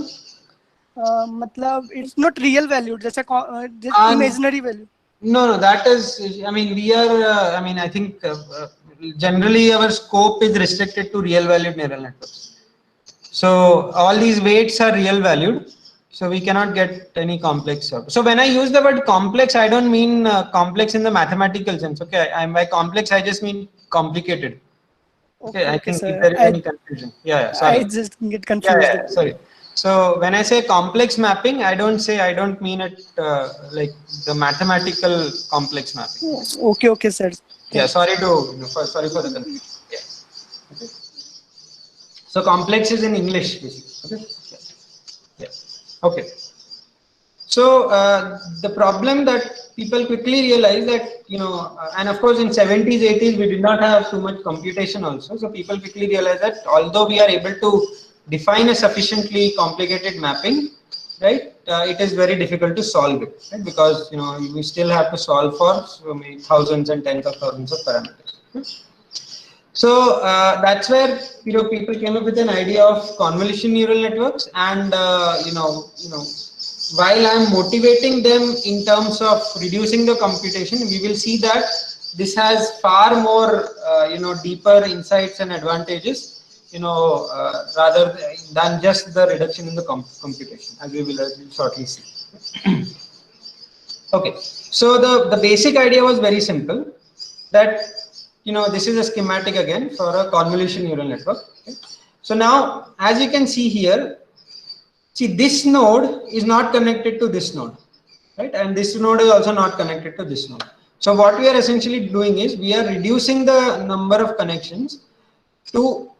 It's not real value, just imaginary value. No, that is, we are, I think generally our scope is restricted to real valued neural networks. So all these weights are real valued. So we cannot get any complex. So when I use the word complex, I don't mean complex in the mathematical sense. Okay, by complex I just mean complicated. Okay, I think sir. if there is any confusion. Yeah, sorry. I just get Yeah, confused. sorry. So when I say complex mapping, I don't mean it like the mathematical complex mapping. Okay, sir. Yeah, sorry sorry for the confusion. Yeah. Okay. So complex is in English, basically. Okay. Yeah. Okay. So the problem that people quickly realize that, and of course in 70s, 80s, we did not have too much computation also. So people quickly realize that although we are able to define a sufficiently complicated mapping, right, it is very difficult to solve it, right? Because, we still have to solve for so many thousands and tens of thousands of parameters. So that's where people came up with an idea of convolution neural networks, and while I'm motivating them in terms of reducing the computation, we will see that this has far more deeper insights and advantages, rather than just the reduction in the computation, as we will shortly see. Okay, so the basic idea was very simple, that this is a schematic again for a convolution neural network. Okay. So now, as you can see here, see, this node is not connected to this node, right? And this node is also not connected to this node. So what we are essentially doing is we are reducing the number of connections to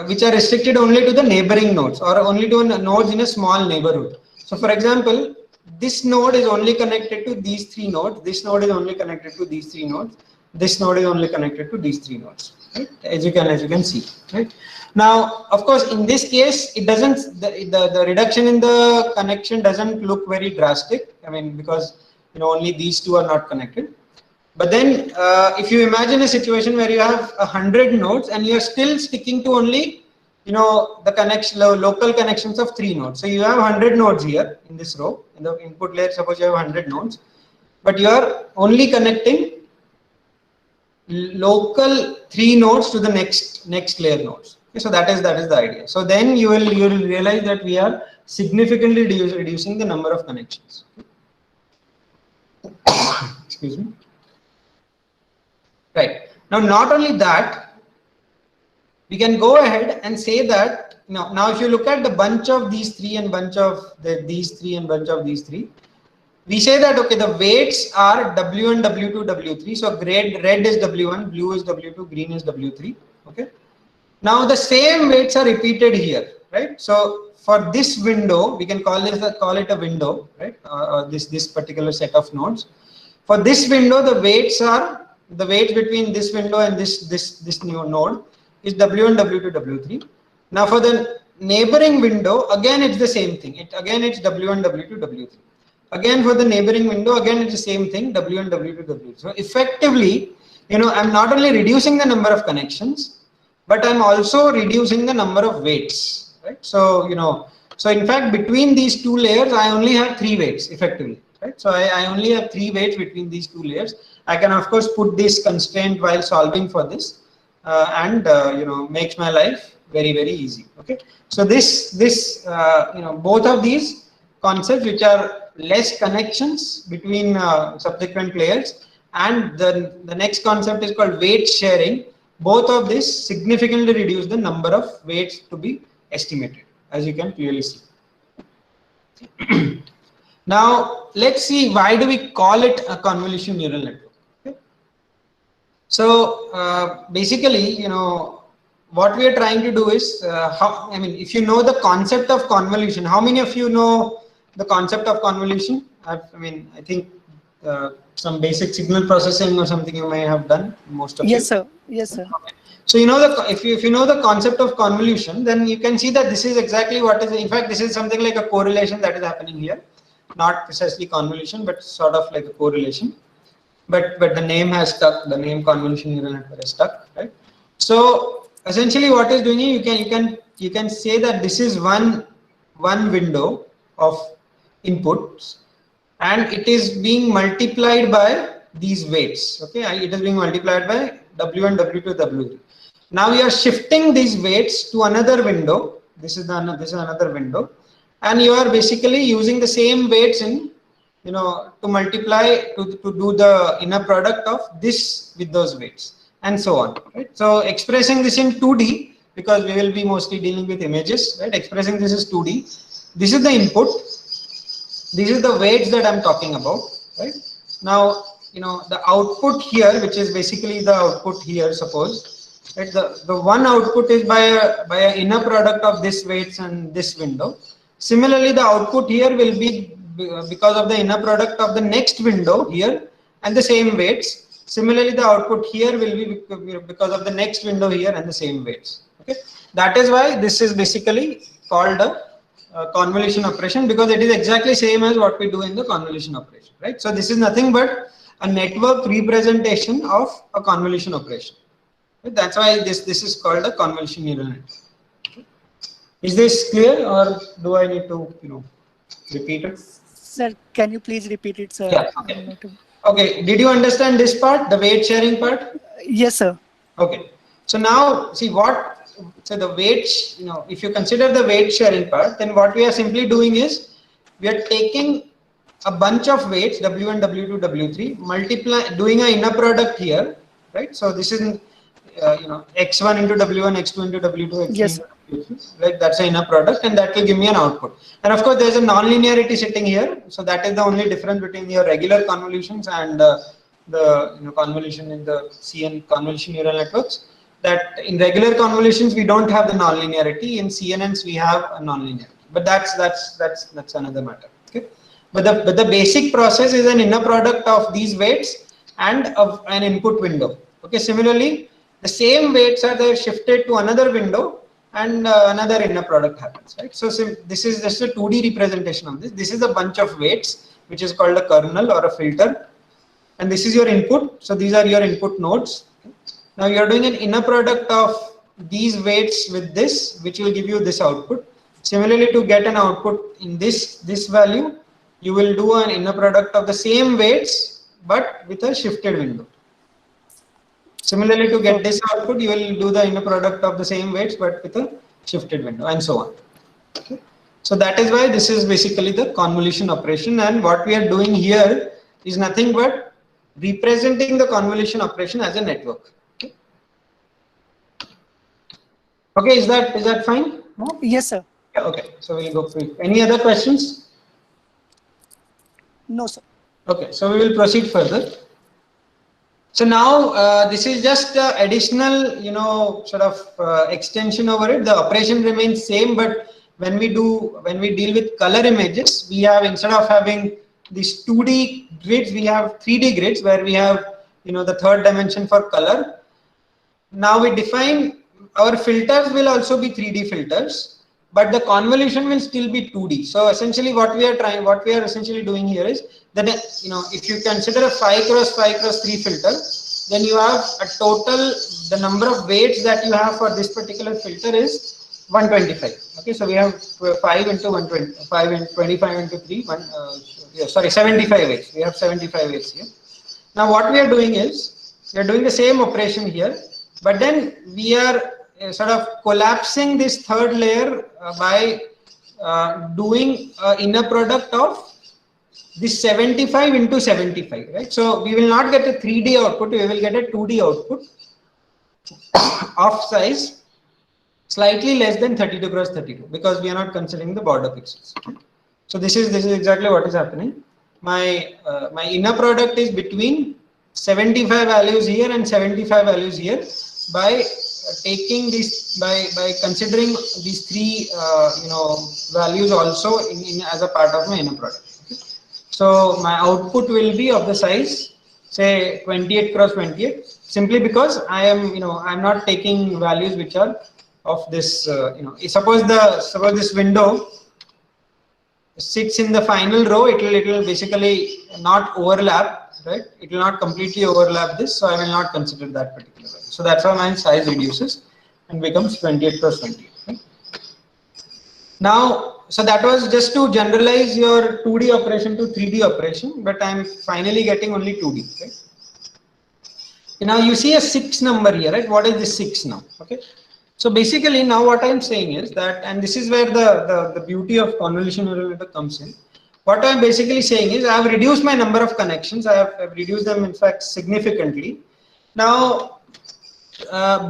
which are restricted only to the neighboring nodes, or only to nodes in a small neighborhood. So for example, this node is only connected to these three nodes. This node is only connected to these three nodes. This node is only connected to these three nodes, right? As you can see, right? Now, of course, in this case, it doesn't, the reduction in the connection doesn't look very drastic. I mean, because only these two are not connected. But then, if you imagine a situation where you have 100 nodes and you are still sticking to only, the connection, local connections of 3 nodes. So you have 100 nodes here in this row, in the input layer. Suppose you have 100 nodes, but you are only connecting local 3 nodes to the next layer nodes. Okay, so that is the idea. So then you will realize that we are significantly reducing the number of connections. Excuse me. Right. Now, not only that, we can go ahead and say that now if you look at the bunch of these three and bunch of these three and bunch of these three, we say that, okay, the weights are W1, W2, W3. So red is W1, blue is W2, green is W3. Okay. Now the same weights are repeated here, right? So for this window, we can call it a window, right? This particular set of nodes. For this window, the weights between this window and this new node is W1, W2, W3. Now for the neighboring window, again it's the same thing. Again it's W1, W2, W3. Again for the neighboring window, again it's the same thing, W1, W2, W3. So effectively, I'm not only reducing the number of connections, but I'm also reducing the number of weights, right? So, so in fact, between these two layers, I only have 3 weights effectively, right? So I only have 3 weights between these 2 layers. I can of course put this constraint while solving for this, and makes my life very, very easy. Okay. So both of these concepts, which are less connections between subsequent layers, and the next concept is called weight sharing. Both of this significantly reduce the number of weights to be estimated, as you can clearly see. Now, let's see, why do we call it a convolution neural network? Okay. So basically, what we are trying to do is, if you know the concept of convolution, how many of you know the concept of convolution? I think some basic signal processing or something you may have done, most of you. Yes, sir. Yes, sir. Okay. So if you know the concept of convolution, then you can see that this is exactly what is. In fact, this is something like a correlation that is happening here, not precisely convolution, but sort of like a correlation. But the name has stuck. The name convolution neural network is stuck, right? So essentially, what is doing it, you can say that this is one window of inputs, and it is being multiplied by these weights. Okay, it is being multiplied by W1, W2, W3. Now we are shifting these weights to another window. This is another window, and you are basically using the same weights in, to multiply to do the inner product of this with those weights, and so on, right? So expressing this in 2D, because we will be mostly dealing with images, right? Expressing this is 2D. This is the input. This is the weights that I'm talking about, right? Now, the output here, which is basically the output here, suppose, right? The one output is by a inner product of this weights and this window. Similarly, the output here will be because of the inner product of the next window here and the same weights. Similarly, the output here will be because of the next window here and the same weights. Okay, that is why this is basically called a convolution operation, because it is exactly same as what we do in the convolution operation, right? So this is nothing but a network representation of a convolution operation. Right? That's why this is called a convolution neural network. Okay. Is this clear, or do I need to repeat it? Sir, can you please repeat it, sir? Yeah. Okay. Did you understand this part, the weight sharing part? Yes, sir. Okay. So now see so the weights, if you consider the weight sharing part, then what we are simply doing is we are taking a bunch of weights, W1, W2, W3, doing an inner product here, right? So this is X1 into W1, X2 into W2, X3 Yes. into W3, right? That's an inner product, and that will give me an output. And of course, there's a non-linearity sitting here. So that is the only difference between your regular convolutions and the convolution in the CNN convolution neural networks. That in regular convolutions we don't have the non-linearity. In CNNs we have a non-linearity. But that's another matter. Okay. But the basic process is an inner product of these weights and of an input window. Okay. Similarly, the same weights are there shifted to another window, and another inner product happens, right? So this is just a 2D representation of this. This is a bunch of weights, which is called a kernel or a filter, and this is your input. So these are your input nodes. Okay. Now you are doing an inner product of these weights with this, which will give you this output. Similarly, to get an output in this value, you will do an inner product of the same weights but with a shifted window. Similarly, to get this output, you will do the inner product of the same weights but with a shifted window, and so on. Okay. So that is why this is basically the convolution operation, and what we are doing here is nothing but representing the convolution operation as a network. Okay, is that fine? No? Yes, sir. Yeah, okay, so we'll go through it. Any other questions? No, sir. Okay, so we will proceed further. So now this is just additional, sort of extension over it. The operation remains same, but when we deal with color images, we have, instead of having these 2D grids, we have 3D grids where we have the third dimension for color. Now we define our filters will also be 3D filters, but the convolution will still be 2D. So essentially what we are essentially doing here is that, if you consider a 5x5x3 filter, then you have a total, the number of weights that you have for this particular filter is 125. Okay, so we have 5 into 120, 5 and 25 into 3, 75 weights. We have 75 weights here. Now what we are doing is, we are doing the same operation here, but then we are sort of collapsing this third layer by doing inner product of this 75 into 75, right? So we will not get a 3D output, we will get a 2D output of size slightly less than 32 cross 32, because we are not considering the border pixels. So this is exactly what is happening. My inner product is between 75 values here and 75 values here by taking this, by considering these three values also as a part of my inner product. Okay. So my output will be of the size, say 28 cross 28, simply because I am I'm not taking values which are of this suppose this window sits in the final row, it will basically not overlap, right? It will not completely overlap this, so I will not consider that particular value. So that's why my size reduces and becomes 28 cross 28. Right? Now, so that was just to generalize your 2D operation to 3D operation, but I'm finally getting only 2D. Right? Now you see a 6 number here, right? What is this 6 now? Okay. So basically now what I'm saying is that, and this is where the beauty of convolution neural network comes in. What I'm basically saying is I have reduced my number of connections. I've reduced them in fact significantly. Now,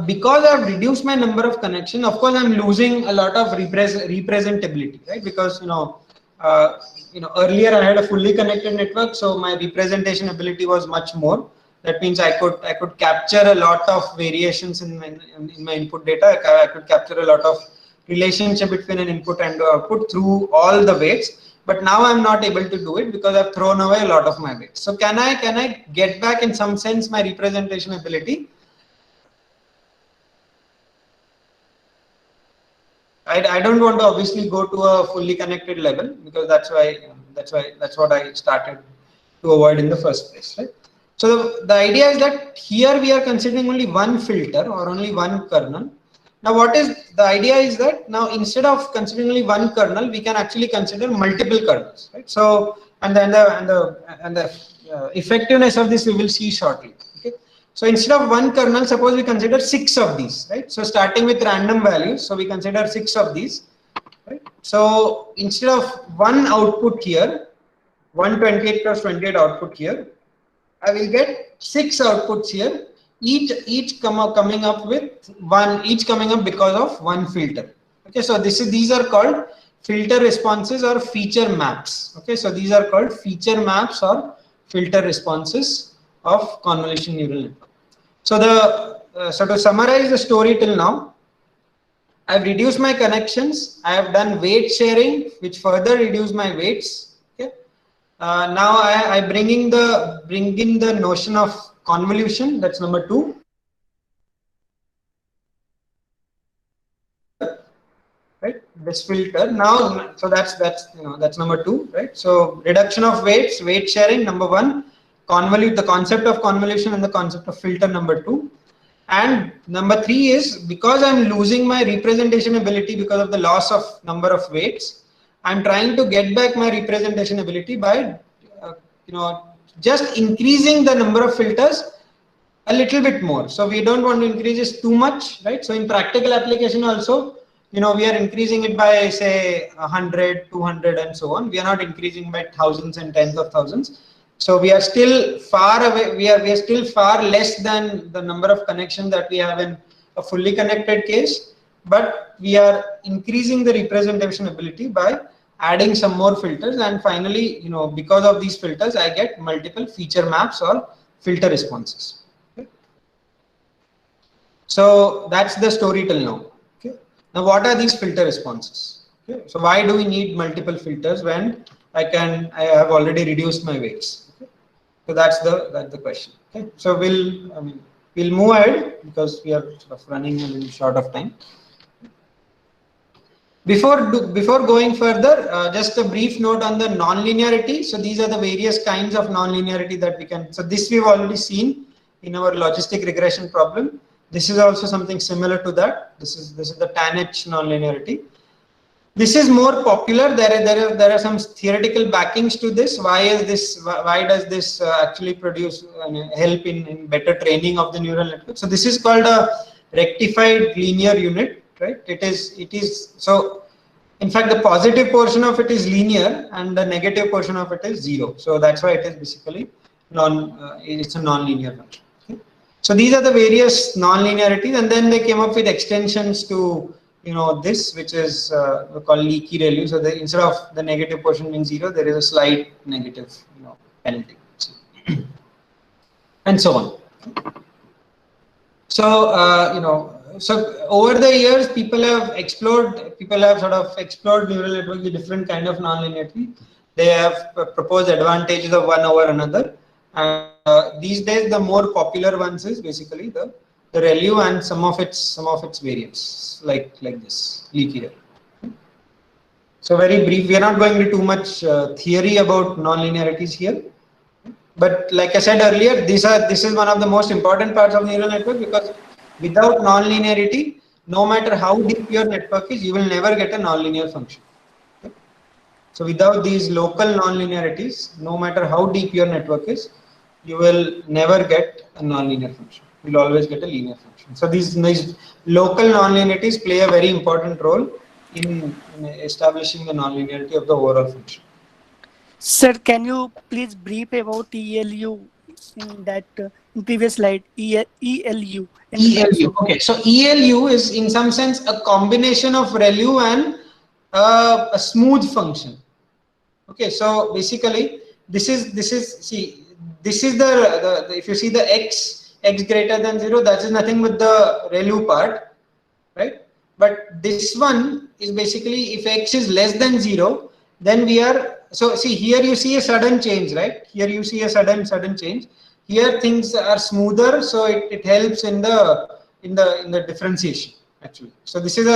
because I've reduced my number of connections, of course I'm losing a lot of representability, right? Because earlier I had a fully connected network, so my representation ability was much more. That means I could capture a lot of variations in my input data. I could capture a lot of relationship between an input and output through all the weights. But now I'm not able to do it because I've thrown away a lot of my weights. So can I get back in some sense my representation ability? I don't want to obviously go to a fully connected level, because that's what I started to avoid in the first place, right? So the idea is that here we are considering only one filter or only one kernel. Now what is the idea is that now instead of considering only one kernel, we can actually consider multiple kernels, right? So and the effectiveness of this we will see shortly. Okay. So instead of one kernel, suppose we consider 6 of these, right? So starting with random values, so we consider 6 of these, right? So instead of one output here, 128 plus 28 output here, I will get 6 outputs here, each coming up with one, each coming up because of one filter. Okay, so these are called filter responses or feature maps. Okay, so these are called feature maps or filter responses of convolution neural network. So so to summarize the story till now, I've reduced my connections. I have done weight sharing, which further reduced my weights. Okay. Now I bring in the notion of convolution. That's number 2. Right, this filter. Now, so that's number 2. Right. So reduction of weights, weight sharing, number 1. The concept of convolution and the concept of filter, number 2. And number 3 is, because I'm losing my representation ability because of the loss of number of weights, I'm trying to get back my representation ability by just increasing the number of filters a little bit more. So we don't want to increase this too much, right? So in practical application also, we are increasing it by say 100, 200 and so on. We are not increasing by thousands and tens of thousands. So we are still far away. We are still far less than the number of connections that we have in a fully connected case, but we are increasing the representation ability by adding some more filters, and finally, because of these filters, I get multiple feature maps or filter responses. Okay. So that's the story till now. Okay. Now, what are these filter responses? Okay. So why do we need multiple filters when I have already reduced my weights? Okay. So that's the question. Okay. So we'll move ahead because we are sort of running a little short of time. Before going further, just a brief note on the nonlinearity. So these are the various kinds of nonlinearity that we can. So this we've already seen in our logistic regression problem. This is also something similar to that. This is the TANH nonlinearity. This is more popular. There are some theoretical backings to this. Why does this actually produce help in better training of the neural network? So this is called a rectified linear unit. Right? It is so. In fact, the positive portion of it is linear, and the negative portion of it is 0. So that's why it is basically it's a non-linear function. Okay? So these are the various non-linearities, and then they came up with extensions to this, which is called leaky ReLU. So instead of the negative portion being 0, there is a slight negative penalty, and so on. So so over the years, people have sort of explored neural networks with different kind of nonlinearity. They have proposed advantages of one over another. And these days, the more popular ones is basically the ReLU and some of its variants, like this leaky ReLU. So very brief. We are not going into too much theory about nonlinearities here. But like I said earlier, this is one of the most important parts of neural network, because without nonlinearity, no matter how deep your network is, you will never get a nonlinear function. Okay? So without these local nonlinearities, no matter how deep your network is, you will never get a nonlinear function. we'll always get a linear function. So these local nonlinearities play a very important role in establishing the nonlinearity of the overall function. Sir, can you please brief about ELU in that in previous slide? ELU. ELU. Okay, so ELU is in some sense a combination of ReLU and a smooth function. Okay, so basically this is see, this is the if you see the x greater than 0, that is nothing but the ReLU part, right? But this one is basically if x is less than 0, then we are, so see here you see a sudden change, right? Here you see a sudden change. Here things are smoother, so it helps in the differentiation actually. So this is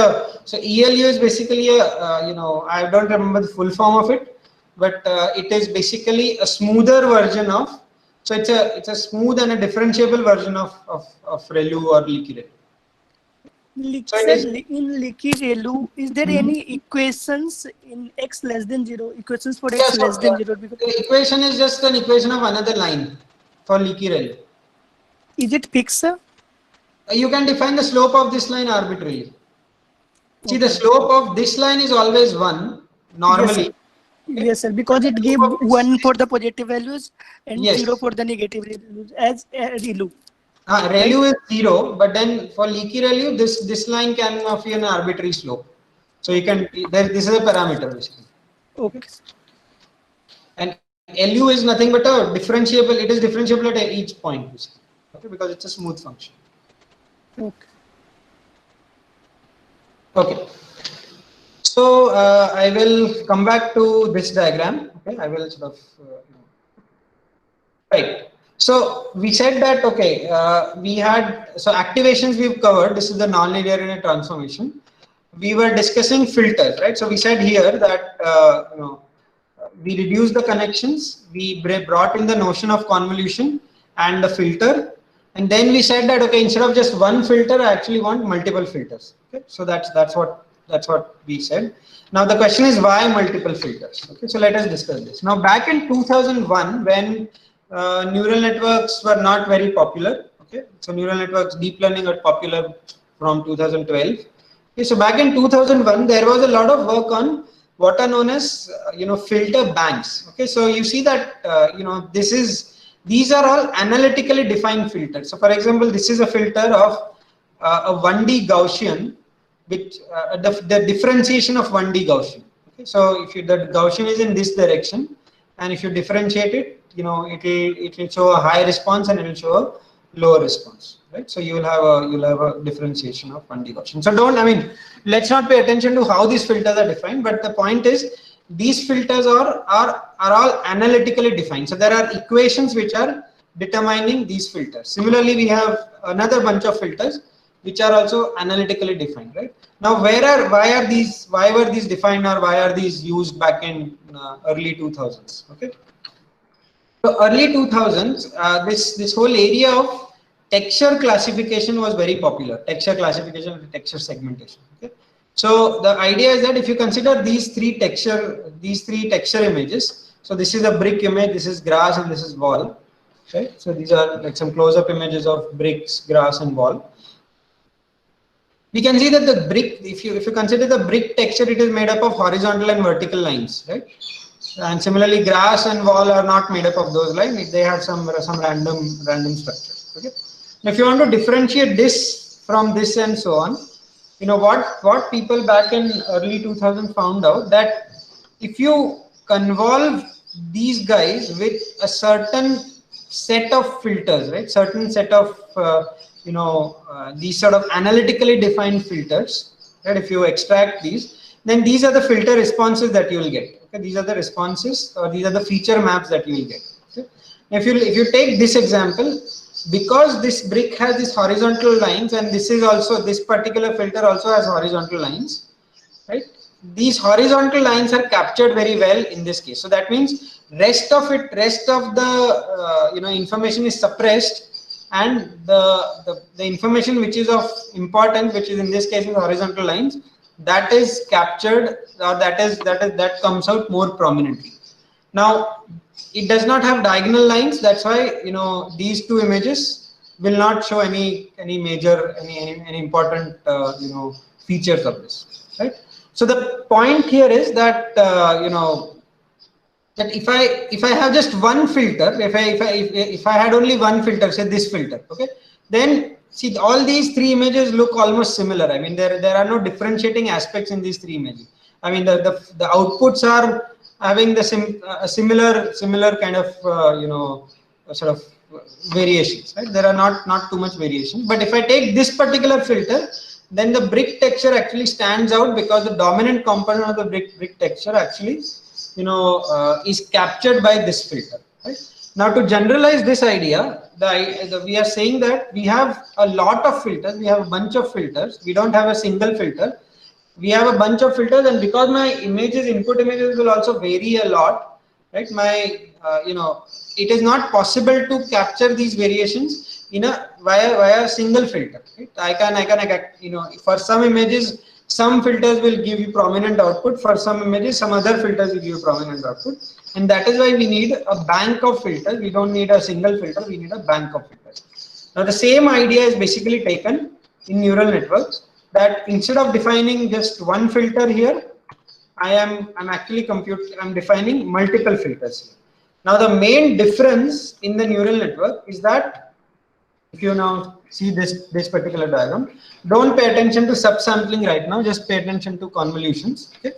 so ELU is basically a I don't remember the full form of it, but it is basically a smoother version of, so it's a smooth and a differentiable version of ReLU or leaky ReLU. In leaky ReLU, is there any equations in x less than 0? Equations for x less than 0? Because the equation is just an equation of another line for leaky ReLU. Is it fixed, sir? You can define the slope of this line arbitrarily. See, the slope of this line is always 1 normally. Yes, sir, because it gives 1 for the positive values and Yes. 0 for the negative values as ReLU. ReLU is 0, but then for leaky ReLU, this line can be an arbitrary slope. So you can, this is a parameter basically. Okay. And LU is nothing but a differentiable, it is differentiable at each point basically, okay, because it's a smooth function. Okay. Okay. So I will come back to this diagram. Okay, I will sort of right. So we said that okay, we had so activations we've covered. This is the nonlinear in a transformation. We were discussing filters, right? So we said here that we reduced the connections. We brought in the notion of convolution and the filter, and then we said that okay, instead of just one filter, I actually want multiple filters. Okay, so that's what we said. Now the question is why multiple filters? Okay, so let us discuss this. Now back in 2001, when neural networks were not very popular. Okay, so neural networks, deep learning got popular from 2012. Okay, so back in 2001, there was a lot of work on what are known as filter banks. Okay, so you see that these are all analytically defined filters. So for example, this is a filter of a 1D Gaussian, which the differentiation of 1D Gaussian. Okay, so if the Gaussian is in this direction, and if you differentiate it, it will show a high response and it will show a lower response, right? So you'll have a differentiation of 1D Gaussian. So let's not pay attention to how these filters are defined, but the point is these filters are all analytically defined. So there are equations which are determining these filters. Similarly, we have another bunch of filters which are also analytically defined, right? Now, why were these defined, or why are these used back in early 2000s? Okay. So early 2000s, this whole area of texture classification was very popular. Texture classification and texture segmentation. Okay. So the idea is that if you consider these three texture images, so this is a brick image, this is grass, and this is wall. Right. So these are like some close-up images of bricks, grass, and wall. We can see that the brick, if you consider the brick texture, it is made up of horizontal and vertical lines, right? And similarly, grass and wall are not made up of those lines. They have some random structure. Okay. Now, if you want to differentiate this from this and so on, what people back in early 2000 found out that if you convolve these guys with a certain set of filters, right? Certain set of these sort of analytically defined filters, right? If you extract these, then these are the filter responses that you will get. Okay, these are the responses, or these are the feature maps that you will get. Okay? If you take this example, because this brick has these horizontal lines, and this particular filter also has horizontal lines, right? These horizontal lines are captured very well in this case. So that means rest of the information is suppressed, and the information which is of importance, which is in this case is horizontal lines, that is captured, or that comes out more prominently. Now it does not have diagonal lines. That's why these two images will not show any major any important features of this, right? So the point here is that that if I have just one filter, if I had only one filter, say this filter, okay, then see all these three images look almost similar. I mean, there are no differentiating aspects in these three images. I mean, the outputs are having the similar kind of sort of variations, right? There are not too much variation. But if I take this particular filter, then the brick texture actually stands out because the dominant component of the brick texture actually is captured by this filter, right? Now, to generalize this idea, we are saying that we have a lot of filters. We have a bunch of filters. We don't have a single filter. We have a bunch of filters, and because my input images will also vary a lot, right? It is not possible to capture these variations via a single filter, right? I can for some images, some filters will give you prominent output. For some images, some other filters will give you prominent output. And that is why we need a bank of filters. We don't need a single filter. We need a bank of filters. Now, the same idea is basically taken in neural networks, that instead of defining just one filter here, I'm defining multiple filters here. Now, the main difference in the neural network is that if you now see this particular diagram, don't pay attention to subsampling right now, just pay attention to convolutions. Okay?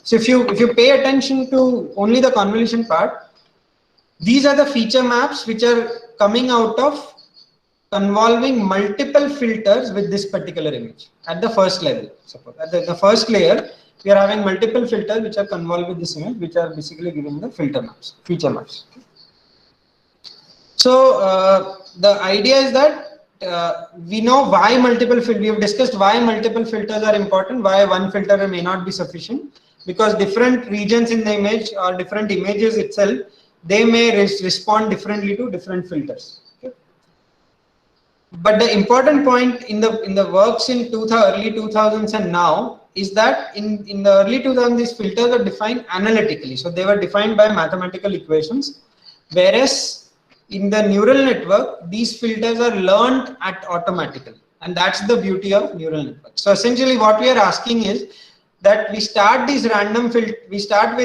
So if you pay attention to only the convolution part, these are the feature maps which are coming out of convolving multiple filters with this particular image at the first level. Suppose at the first layer, we are having multiple filters which are convolved with this image, which are basically giving the feature maps. So the idea is that we know why we have discussed why multiple filters are important, why one filter may not be sufficient, because different regions in the image or different images itself, they may respond differently to different filters. Okay? But the important point in the works in early 2000s and now is that in the early 2000s, these filters are defined analytically. So they were defined by mathematical equations, whereas in the neural network, these filters are learned automatically, and that's the beauty of neural networks. So essentially, what we are asking is that we start these we start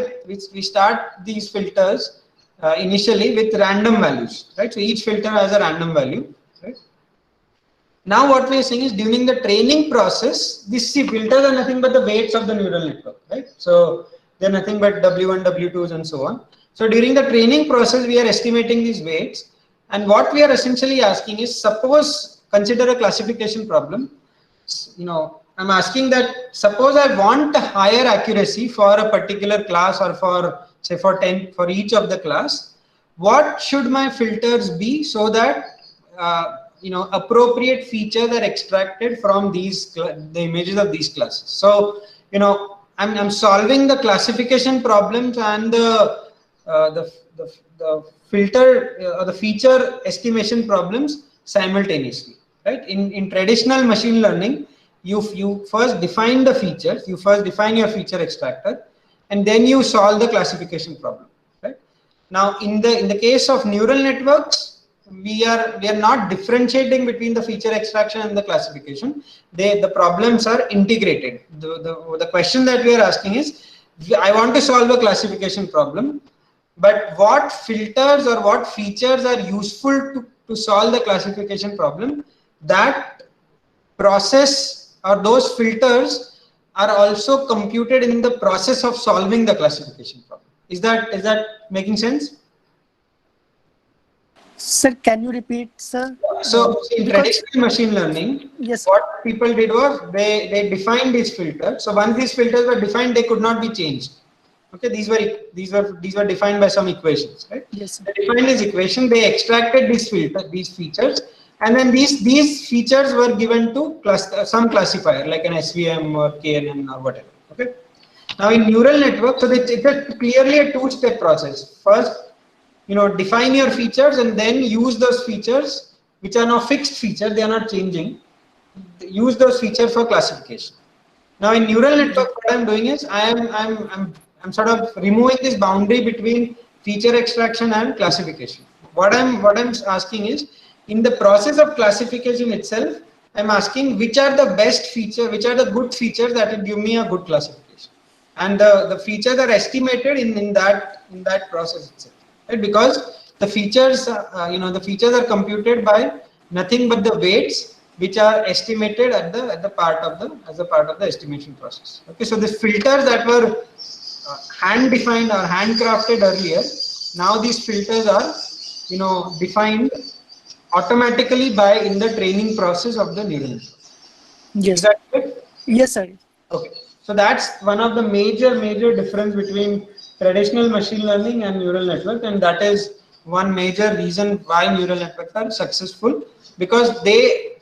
these filters initially with random values, right? So each filter has a random value, right? Now, what we are saying is during the training process, these filters are nothing but the weights of the neural network, right? So they're nothing but W1, W2s, and so on. So during the training process, we are estimating these weights, and what we are essentially asking is, suppose consider a classification problem. I'm asking that suppose I want a higher accuracy for a particular class, or for each of the class. What should my filters be so that appropriate features are extracted from the images of these classes? So I'm solving the classification problems and the filter or the feature estimation problems simultaneously, right? In traditional machine learning, you first define the features, you first define your feature extractor, and then you solve the classification problem, right? Now, in the case of neural networks, we are not differentiating between the feature extraction and the classification. The problems are integrated. The question that we are asking is, I want to solve a classification problem, but what filters or what features are useful to solve the classification problem? That process or those filters are also computed in the process of solving the classification problem. Is that making sense? Sir, can you repeat, sir? So in traditional machine learning, yes, what people did was they defined these filters. So once these filters were defined, they could not be changed. Okay, these were defined by some equations, right? yes, They defined this equation. They extracted these features, and then these features were given to some classifier like an SVM or KNN or whatever. Okay. Now in neural network, so it's clearly a two-step process. First, define your features, and then use those features, which are now fixed features, they are not changing. Use those features for classification. Now in neural network, what I'm doing is I'm sort of removing this boundary between feature extraction and classification. What I'm asking is, in the process of classification itself, I'm asking which are the best feature, which are the good features that will give me a good classification, and the features are estimated in that process itself, right? Because the features, the features are computed by nothing but the weights which are estimated at the part of the estimation process. Okay, so the filters that were hand defined or handcrafted earlier, now these filters are defined automatically by in the training process of the neural network. Yes. Is that it? Yes, sir. Okay, so that's one of the major difference between traditional machine learning and neural network, and that is one major reason why neural networks are successful, because they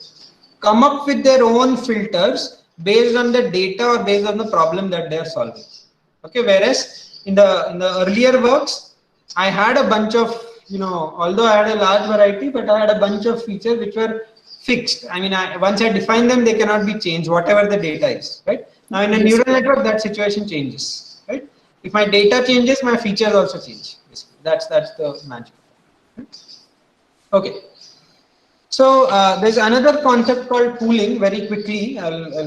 come up with their own filters based on the data or based on the problem that they are solving. Okay, whereas in the earlier works, I had a bunch of, although I had a large variety, but I had a bunch of features which were fixed. I mean, once I define them, they cannot be changed, whatever the data is, right? Now in a Yes. neural network, that situation changes, right? If my data changes, my features also change. Basically. That's the magic. Okay. So there's another concept called pooling. Very quickly,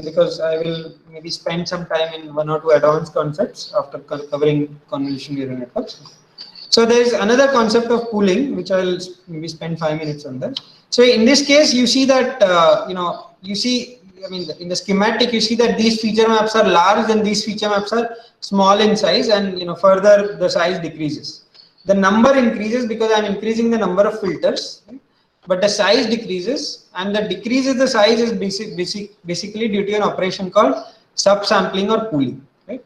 because I will maybe spend some time in one or two advanced concepts after covering convolution neural networks. So there's another concept of pooling, which I'll maybe spend 5 minutes on that. So in this case, you see that in the schematic, you see that these feature maps are large and these feature maps are small in size, and further the size decreases. The number increases because I'm increasing the number of filters, right? But the size decreases, and the decrease in the size is basically due to an operation called subsampling or pooling, right?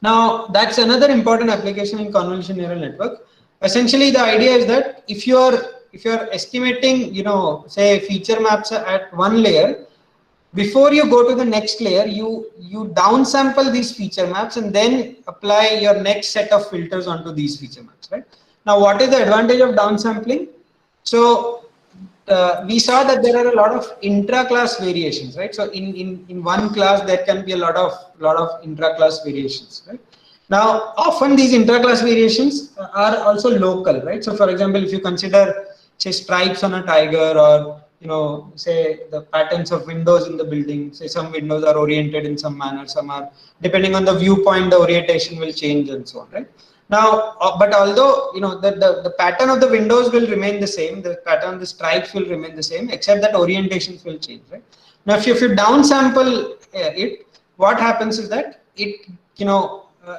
Now that's another important application in convolution neural network. Essentially, the idea is that if you are estimating, say feature maps at one layer, before you go to the next layer, you downsample these feature maps and then apply your next set of filters onto these feature maps, right? Now, what is the advantage of downsampling? So we saw that there are a lot of intra-class variations, right? So in one class there can be a lot of intra-class variations, right? Now, often these intra-class variations are also local, right? So, for example, if you consider, say, stripes on a tiger, or say the patterns of windows in the building. Say some windows are oriented in some manner, some are, depending on the viewpoint, the orientation will change and so on, right? Now, but although the pattern of the windows will remain the same, the pattern of the stripes will remain the same, except that orientations will change, right? Now, if you downsample it, what happens is that it,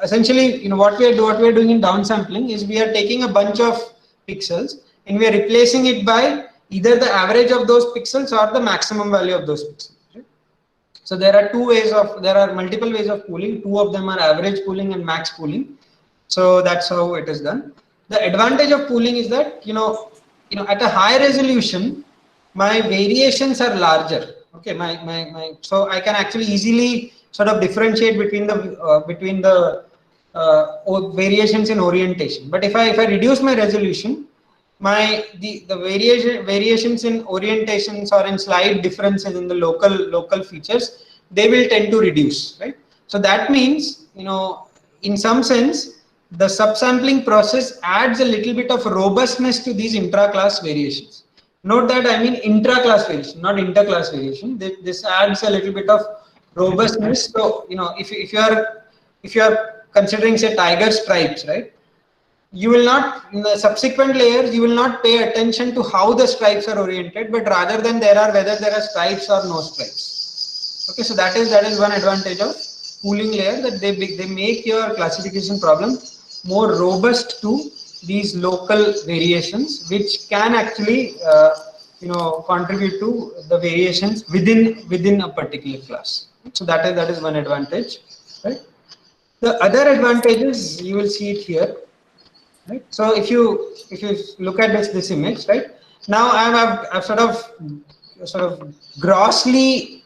essentially, what we are doing in downsampling is we are taking a bunch of pixels and we are replacing it by either the average of those pixels or the maximum value of those pixels. Right? So there are multiple ways of pooling. Two of them are average pooling and max pooling. So that's how it is done. The advantage of pooling is that at a high resolution, my variations are larger. Okay, so I can actually easily sort of differentiate between the variations in orientation. But if I reduce my resolution, the variations in orientations or in slight differences in the local features, they will tend to reduce, right? So that means, in some sense, the subsampling process adds a little bit of robustness to these intra-class variations. Note that I mean intra-class variation, not inter-class variation. This adds a little bit of robustness. So if you are considering, say, tiger stripes, right? You will not, in the subsequent layers, you will not pay attention to how the stripes are oriented, but rather than whether there are stripes or no stripes. Okay, so that is one advantage of pooling layer, that they make your classification problem more robust to these local variations, which can actually contribute to the variations within a particular class. So that is one advantage, right? The other advantages, you will see it here. Right. So if you look at this image, right, now I've sort of grossly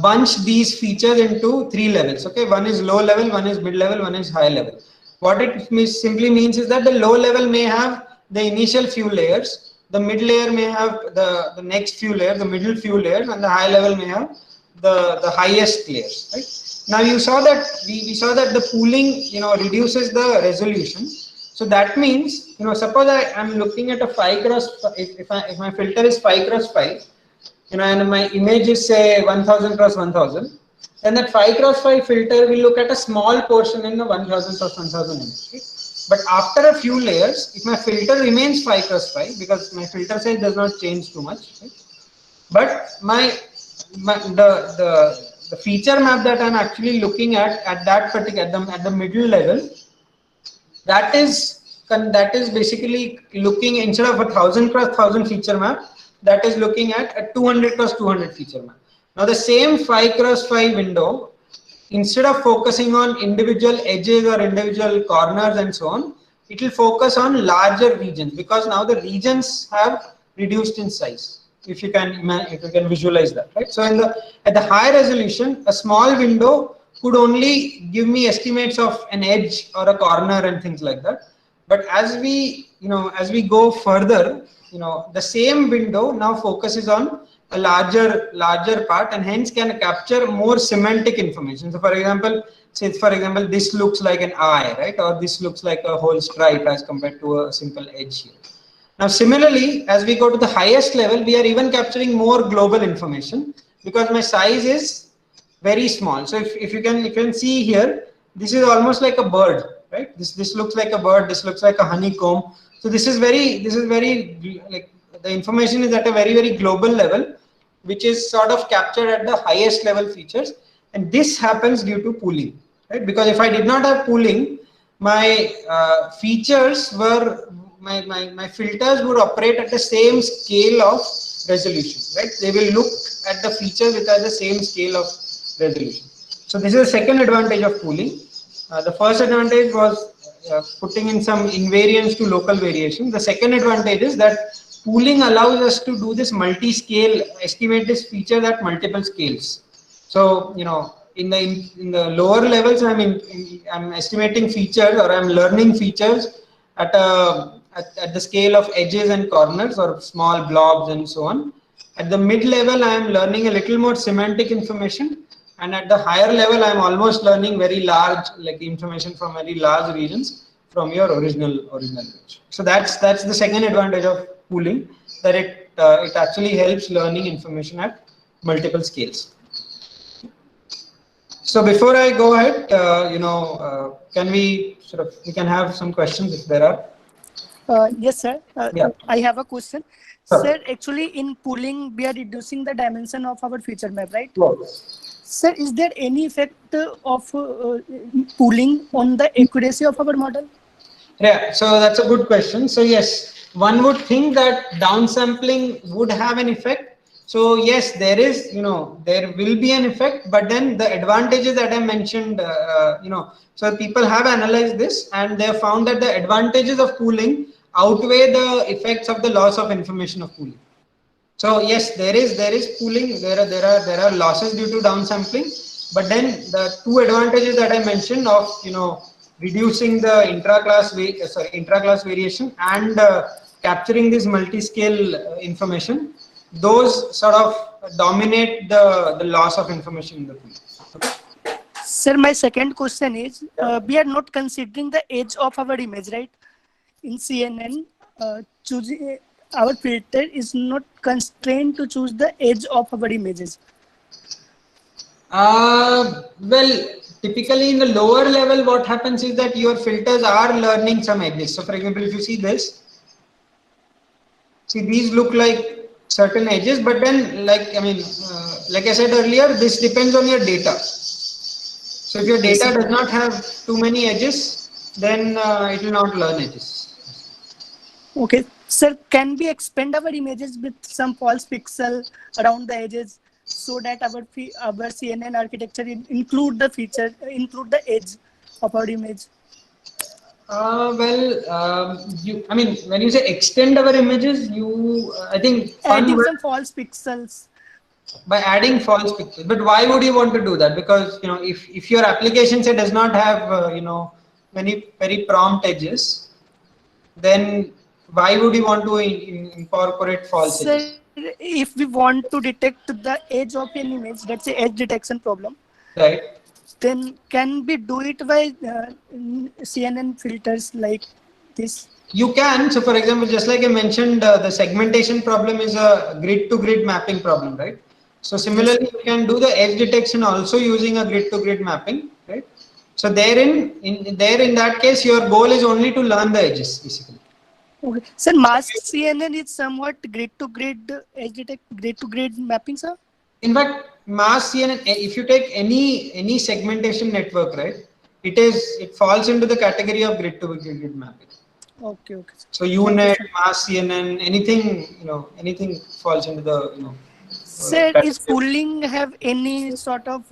bunched these features into 3 levels. Okay, one is low level, one is mid level, one is high level. What it simply means is that the low level may have the initial few layers, the mid layer may have the next few layers, the middle few layers, and the high level may have the highest layers, right? Now you saw that we saw that the pooling reduces the resolution. So that means, suppose I am looking at a 5 cross, if my filter is 5 cross 5, and my image is say 1000 cross 1000, then that 5 cross 5 filter will look at a small portion in the 1000 cross 1000 image. Right? But after a few layers, if my filter remains 5 cross 5, because my filter size does not change too much, right? But the feature map that I'm actually looking at that particular at the middle level, that is basically looking, instead of a 1000 cross 1000 feature map, that is looking at a 200 cross 200 feature map. Now the same 5 cross 5 window, instead of focusing on individual edges or individual corners and so on, it will focus on larger regions, because now the regions have reduced in size. If you can visualize that, right? So at the high resolution, a small window could only give me estimates of an edge or a corner and things like that. But as we go further, the same window now focuses on a larger part, and hence can capture more semantic information. So for example, this looks like an eye, right? Or this looks like a whole stripe as compared to a simple edge here. Now, similarly, as we go to the highest level, we are even capturing more global information, because my size is very small. So if you can see here, this is almost like a bird, right? This looks like a bird. This looks like a honeycomb. So this is very like, the information is at a very global level, which is sort of captured at the highest level features. And this happens due to pooling, right? Because if I did not have pooling, my features were, my filters would operate at the same scale of resolution, right? They will look at the features which are the same scale of resolution. So this is the second advantage of pooling. The first advantage was putting in some invariance to local variation. The second advantage is that pooling allows us to do this multi-scale, estimate this feature at multiple scales. So, in the lower levels, I'm estimating features, or I'm learning features at the scale of edges and corners or small blobs and so on. At the mid level, I am learning a little more semantic information, and at the higher level, I am almost learning very large, like information from very large regions from your original image. So that's the second advantage of pooling, that it actually helps learning information at multiple scales. So before I go ahead, can we can have some questions if there are? Yes, sir. Yeah. I have a question. Sure. Sir, actually in pooling, we are reducing the dimension of our feature map, right? Yes. Sir, is there any effect of pooling on the accuracy of our model? Yeah, so that's a good question. So yes, one would think that downsampling would have an effect. So yes, there is, there will be an effect, but then the advantages that I mentioned, so people have analyzed this, and they have found that the advantages of pooling outweigh the effects of the loss of information of pooling. So yes, there is pooling. There are losses due to downsampling, but then the two advantages that I mentioned of reducing the intra-class variation and capturing this multi-scale information, those sort of dominate the loss of information in the pool. Okay? Sir, my second question is, we are not considering the edge of our image, right? In CNN, choosing our filter is not constrained to choose the edge of our images. Well, typically in the lower level, what happens is that your filters are learning some edges. So for example, if you see this, these look like certain edges, but then like I said earlier, this depends on your data. So if your data does not have too many edges, then it will not learn edges. Okay, sir, can we expand our images with some false pixel around the edges so that our CNN architecture include the edge of our image? When you say extend our images, I think adding some false pixels. By adding false pixels, but why would you want to do that? Because if your application say does not have very prompt edges, then why would you want to incorporate false edges? If we want to detect the edge of an image, let's say edge detection problem, right? Then can we do it by CNN filters like this? You can. So for example, just like I mentioned, the segmentation problem is a grid-to-grid mapping problem, right? So similarly, you can do the edge detection also using a grid-to-grid mapping, right? So in that case, your goal is only to learn the edges, basically. Okay. Sir, mask CNN is somewhat grid-to-grid edge detect, grid-to-grid mapping, sir? In fact, mass CNN, if you take any segmentation network, right, it falls into the category of grid-to-grid mapping. Okay, okay. So UNet, mass CNN, anything falls into the Sir, category. is pooling have any sort of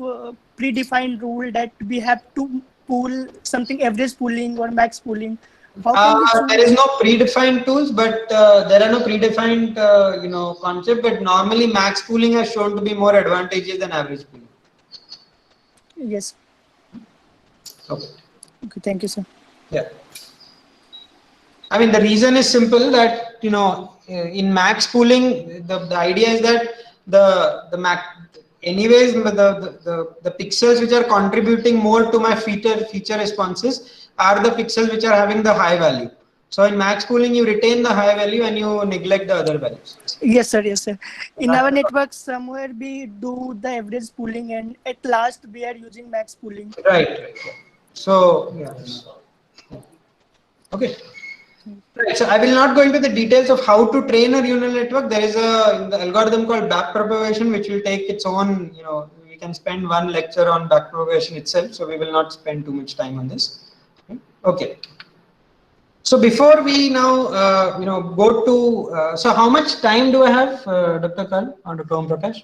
predefined rule that we have to pool something average pooling or max pooling? How can we choose? There is no predefined tools, but there are no predefined concept. But normally, max pooling has shown to be more advantageous than average pooling. Yes. Okay. Okay. Thank you, sir. Yeah. I mean, the reason is simple that in max pooling, the idea is that the pixels which are contributing more to my feature responses are the pixels which are having the high value. So in max pooling, you retain the high value and you neglect the other values. Yes, sir. Yes, sir. In our network, somewhere we do the average pooling, and at last we are using max pooling. Right. So yeah. Okay. Right, so I will not go into the details of how to train a neural network. There is the algorithm called backpropagation, which will take its own, we can spend one lecture on backpropagation itself. So we will not spend too much time on this. Okay. So before we now, go to, so how much time do I have, Dr. Kal or Dr. Om Prakash?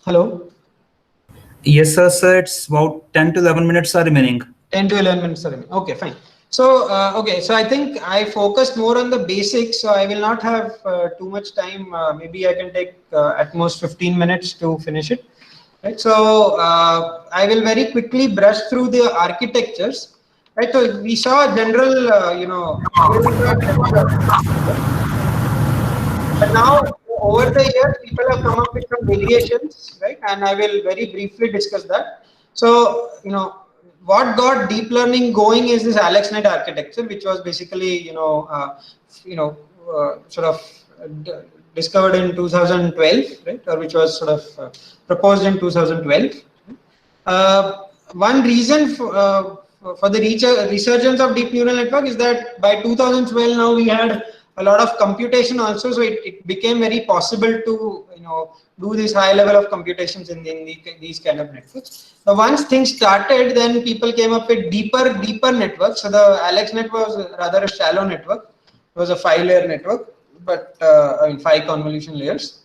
Hello? Yes, sir. It's about 10 to 11 minutes are remaining. 10 to 11 minutes are remaining. Okay, fine. So, so I think I focused more on the basics, so I will not have too much time. Maybe I can take at most 15 minutes to finish it. Right. So, I will very quickly brush through the architectures. Right. So, we saw a general, but now over the years, people have come up with some variations, right? And I will very briefly discuss that. So, what got deep learning going is this AlexNet architecture, which was basically, sort of discovered in 2012, right? Or which was sort of proposed in 2012. One reason for the resurgence of deep neural network is that by 2012 now we had a lot of computation also, so it became very possible to do this high level of computations in these kind of networks. Now once things started, then people came up with deeper networks. So the AlexNet was rather a shallow network. It was a 5-layer network, but 5 convolution layers.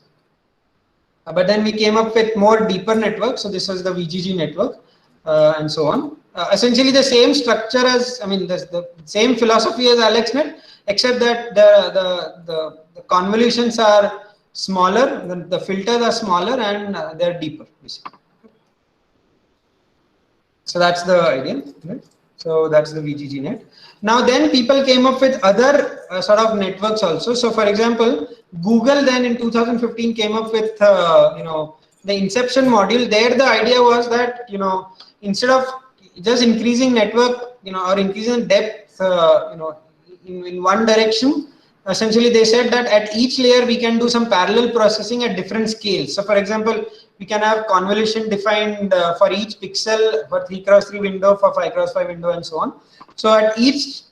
But then we came up with more deeper networks. So this was the VGG network, and so on. Essentially the same structure as, the same philosophy as AlexNet, except that the convolutions are smaller, the filters are smaller, and they're deeper, basically. So that's the idea, right? So that's the VGG net. Now then people came up with other sort of networks also. So for example, Google then in 2015 came up with the inception module. There the idea was that instead of just increasing network or increasing depth in one direction, essentially they said that at each layer we can do some parallel processing at different scales. So for example, we can have convolution defined for each pixel, for 3x3 window, for 5x5 window, and so on. So at each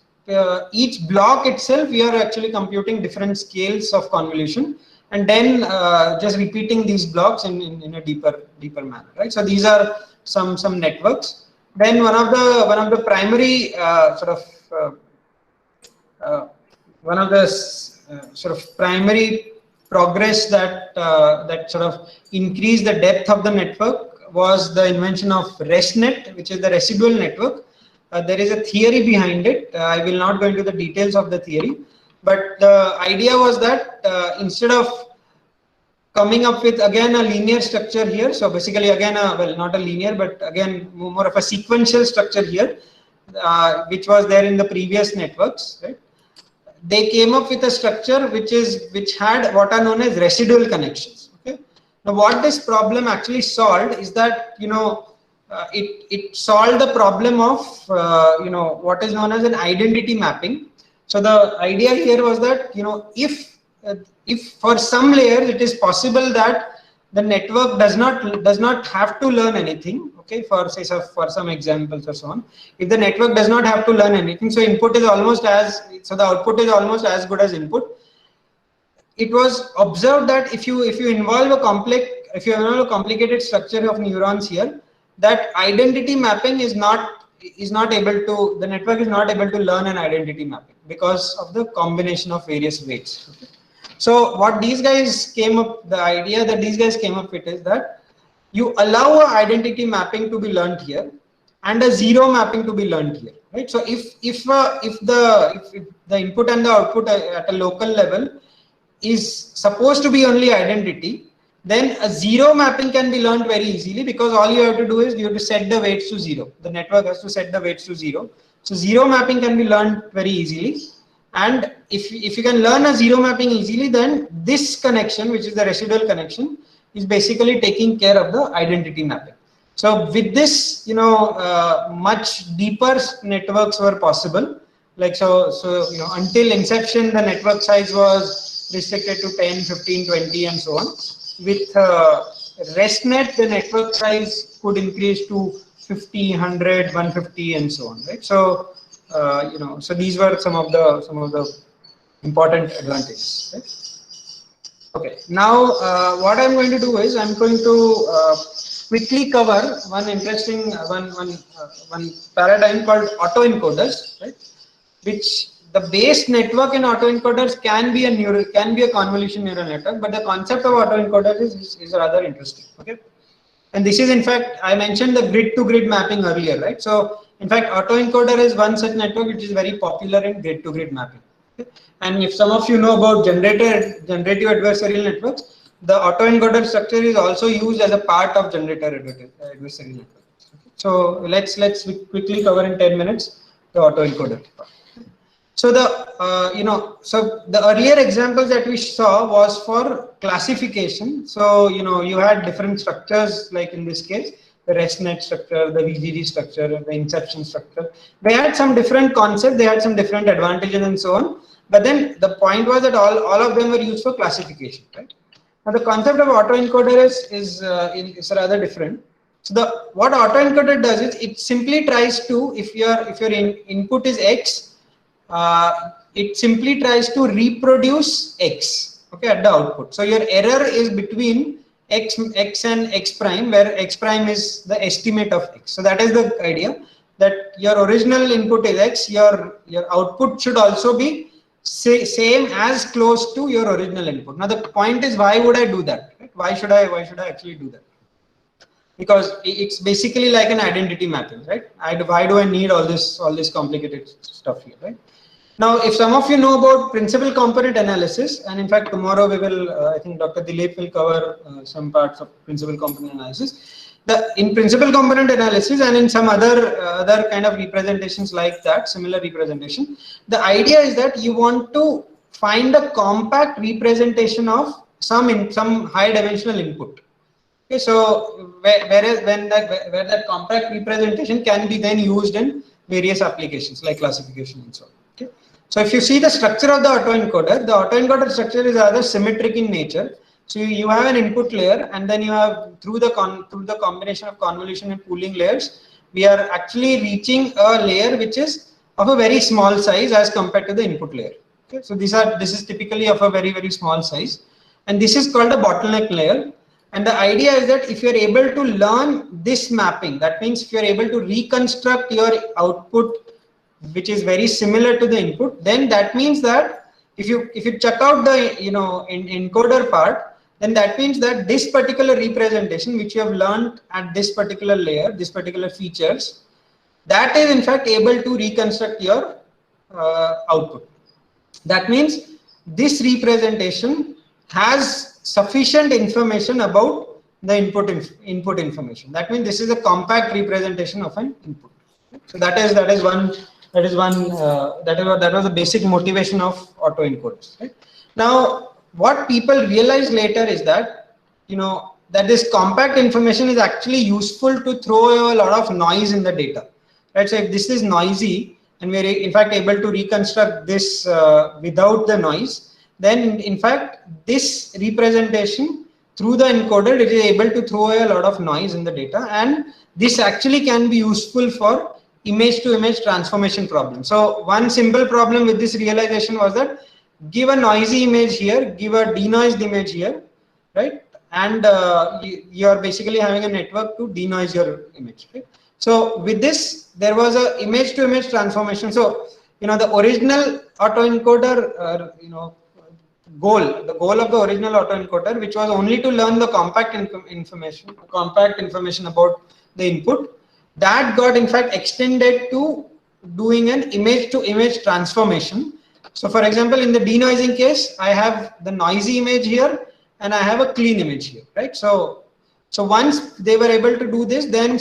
block itself, we are actually computing different scales of convolution, and then just repeating these blocks in a deeper manner, right? So these are some networks. Then one of the primary primary progress that sort of increased the depth of the network was the invention of ResNet, which is the residual network. There is a theory behind it. I will not go into the details of the theory, but the idea was that instead of coming up with again a linear structure here, so basically again not a linear, but again more of a sequential structure here, which was there in the previous networks, right? They came up with a structure which had what are known as residual connections. Okay. Now what this problem actually solved is that it solved the problem of what is known as an identity mapping. So the idea here was that if for some layers it is possible that the network does not have to learn anything, okay, for say for some examples or so on. If the network does not have to learn anything, so input is almost the output is almost as good as input. It was observed that if you involve a complicated structure of neurons here, that identity mapping is not able to, the network is not able to learn an identity mapping because of the combination of various weights. Okay. So what these guys came up, the idea that these guys came up with is that you allow an identity mapping to be learned here and a zero mapping to be learned here, right? So if the input and the output at a local level is supposed to be only identity, then a zero mapping can be learned very easily, because all you have to do is you have to set the weights to zero. The network has to set the weights to zero. So zero mapping can be learned very easily. And if you can learn a zero mapping easily, then this connection, which is the residual connection, is basically taking care of the identity mapping. So with this, much deeper networks were possible. Like so until inception, the network size was restricted to 10, 15, 20, and so on. With RESTnet, the network size could increase to 50, 100, 150, and so on, right? So so these were some of the important advantages, right? Okay, now what I'm going to do is I'm going to quickly cover one interesting one paradigm called autoencoders, right? Which the base network in autoencoders can be a convolution neural network, but the concept of autoencoders is rather interesting. Okay, and this is, in fact, I mentioned the grid-to-grid mapping earlier, right? So in fact, autoencoder is one such network which is very popular in grid-to-grid mapping. Okay? And if some of you know about generative adversarial networks, the autoencoder structure is also used as a part of generative adversarial networks. Okay? So let's quickly cover in 10 minutes the autoencoder part. So so the earlier examples that we saw was for classification. So you had different structures, like in this case, the RESTnet structure, the VGG structure, the inception structure. They had some different concepts, they had some different advantages and so on. But then the point was that all of them were used for classification, right? Now the concept of autoencoder is rather different. So what autoencoder does is it simply tries to, if your input is X, it simply tries to reproduce X, okay, at the output. So your error is between X and X prime, where X prime is the estimate of X. So that is the idea, that your original input is X, your output should also be same as close to your original input. Now the point is, why would I do that? Right? Why should I actually do that? Because it's basically like an identity mapping, right? Why do I need all this complicated stuff here, right? Now, if some of you know about principal component analysis, and in fact tomorrow we will, I think Dr. Dilip will cover some parts of principal component analysis. In principal component analysis and in some other kind of representations like that, similar representation, the idea is that you want to find a compact representation of some high dimensional input. Okay, so where that compact representation can be then used in various applications like classification and so on. Okay. So if you see the structure of the autoencoder structure is rather symmetric in nature. So you have an input layer, and then you have through the combination of convolution and pooling layers, we are actually reaching a layer which is of a very small size as compared to the input layer. Okay. So this is typically of a very, very small size, and this is called a bottleneck layer. And the idea is that if you're able to learn this mapping, that means if you're able to reconstruct your output, which is very similar to the input, then that means that if you check out the encoder part, then that means that this particular representation which you have learned at this particular layer, this particular features, that is in fact able to reconstruct your output. That means this representation has sufficient information about the input information. That means this is a compact representation of an input. So that was the basic motivation of autoencoders. Right? Now, what people realized later is that that this compact information is actually useful to throw a lot of noise in the data, right? So if this is noisy and we're in fact able to reconstruct this without the noise, then in fact this representation through the encoder, it is able to throw a lot of noise in the data, and this actually can be useful for image to image transformation problem. So one simple problem with this realization was that give a noisy image here, give a denoised image here, right? And you are basically having a network to denoise your image, right? So with this, there was a image to image transformation. So, the original autoencoder, the goal of the original autoencoder, which was only to learn the compact information about the input, that got in fact extended to doing an image to image transformation. So for example, in the denoising case, I have the noisy image here and I have a clean image here, right? So once they were able to do this, then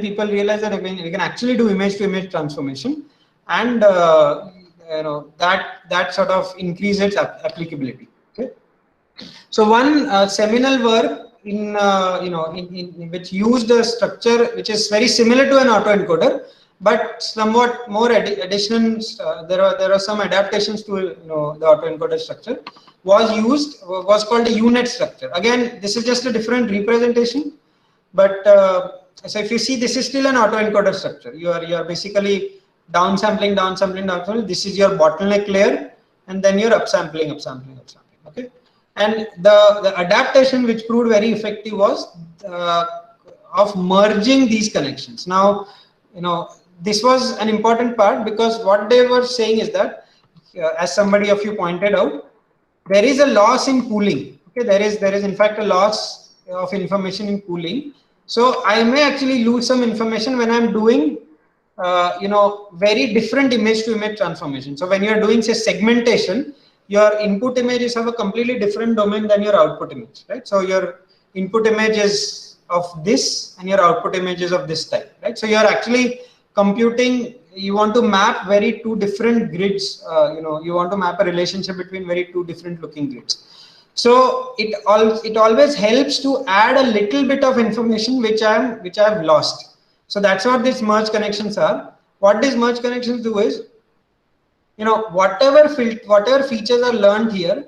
people realized that we can actually do image to image transformation, and that sort of increases its applicability. Okay. So one seminal work in which used a structure which is very similar to an autoencoder, but somewhat more additions. There are some adaptations to the autoencoder structure. Was called a UNet structure. Again, this is just a different representation, but so if you see, this is still an autoencoder structure. You are basically downsampling. This is your bottleneck layer, and then you're upsampling. Okay, and the adaptation which proved very effective was of merging these connections. Now, this was an important part, because what they were saying is that, as somebody of you pointed out, there is a loss in pooling. Okay, there is in fact a loss of information in pooling. So I may actually lose some information when I'm doing very different image to image transformation. So when you're doing, say, segmentation, your input images have a completely different domain than your output image, right? So your input image is of this and your output image is of this type, right? So you're actually computing, you want to map two different grids, you want to map a relationship between two different looking grids. So it always helps to add a little bit of information which I've lost. So that's what these merge connections are. What these merge connections do is, whatever features are learned here,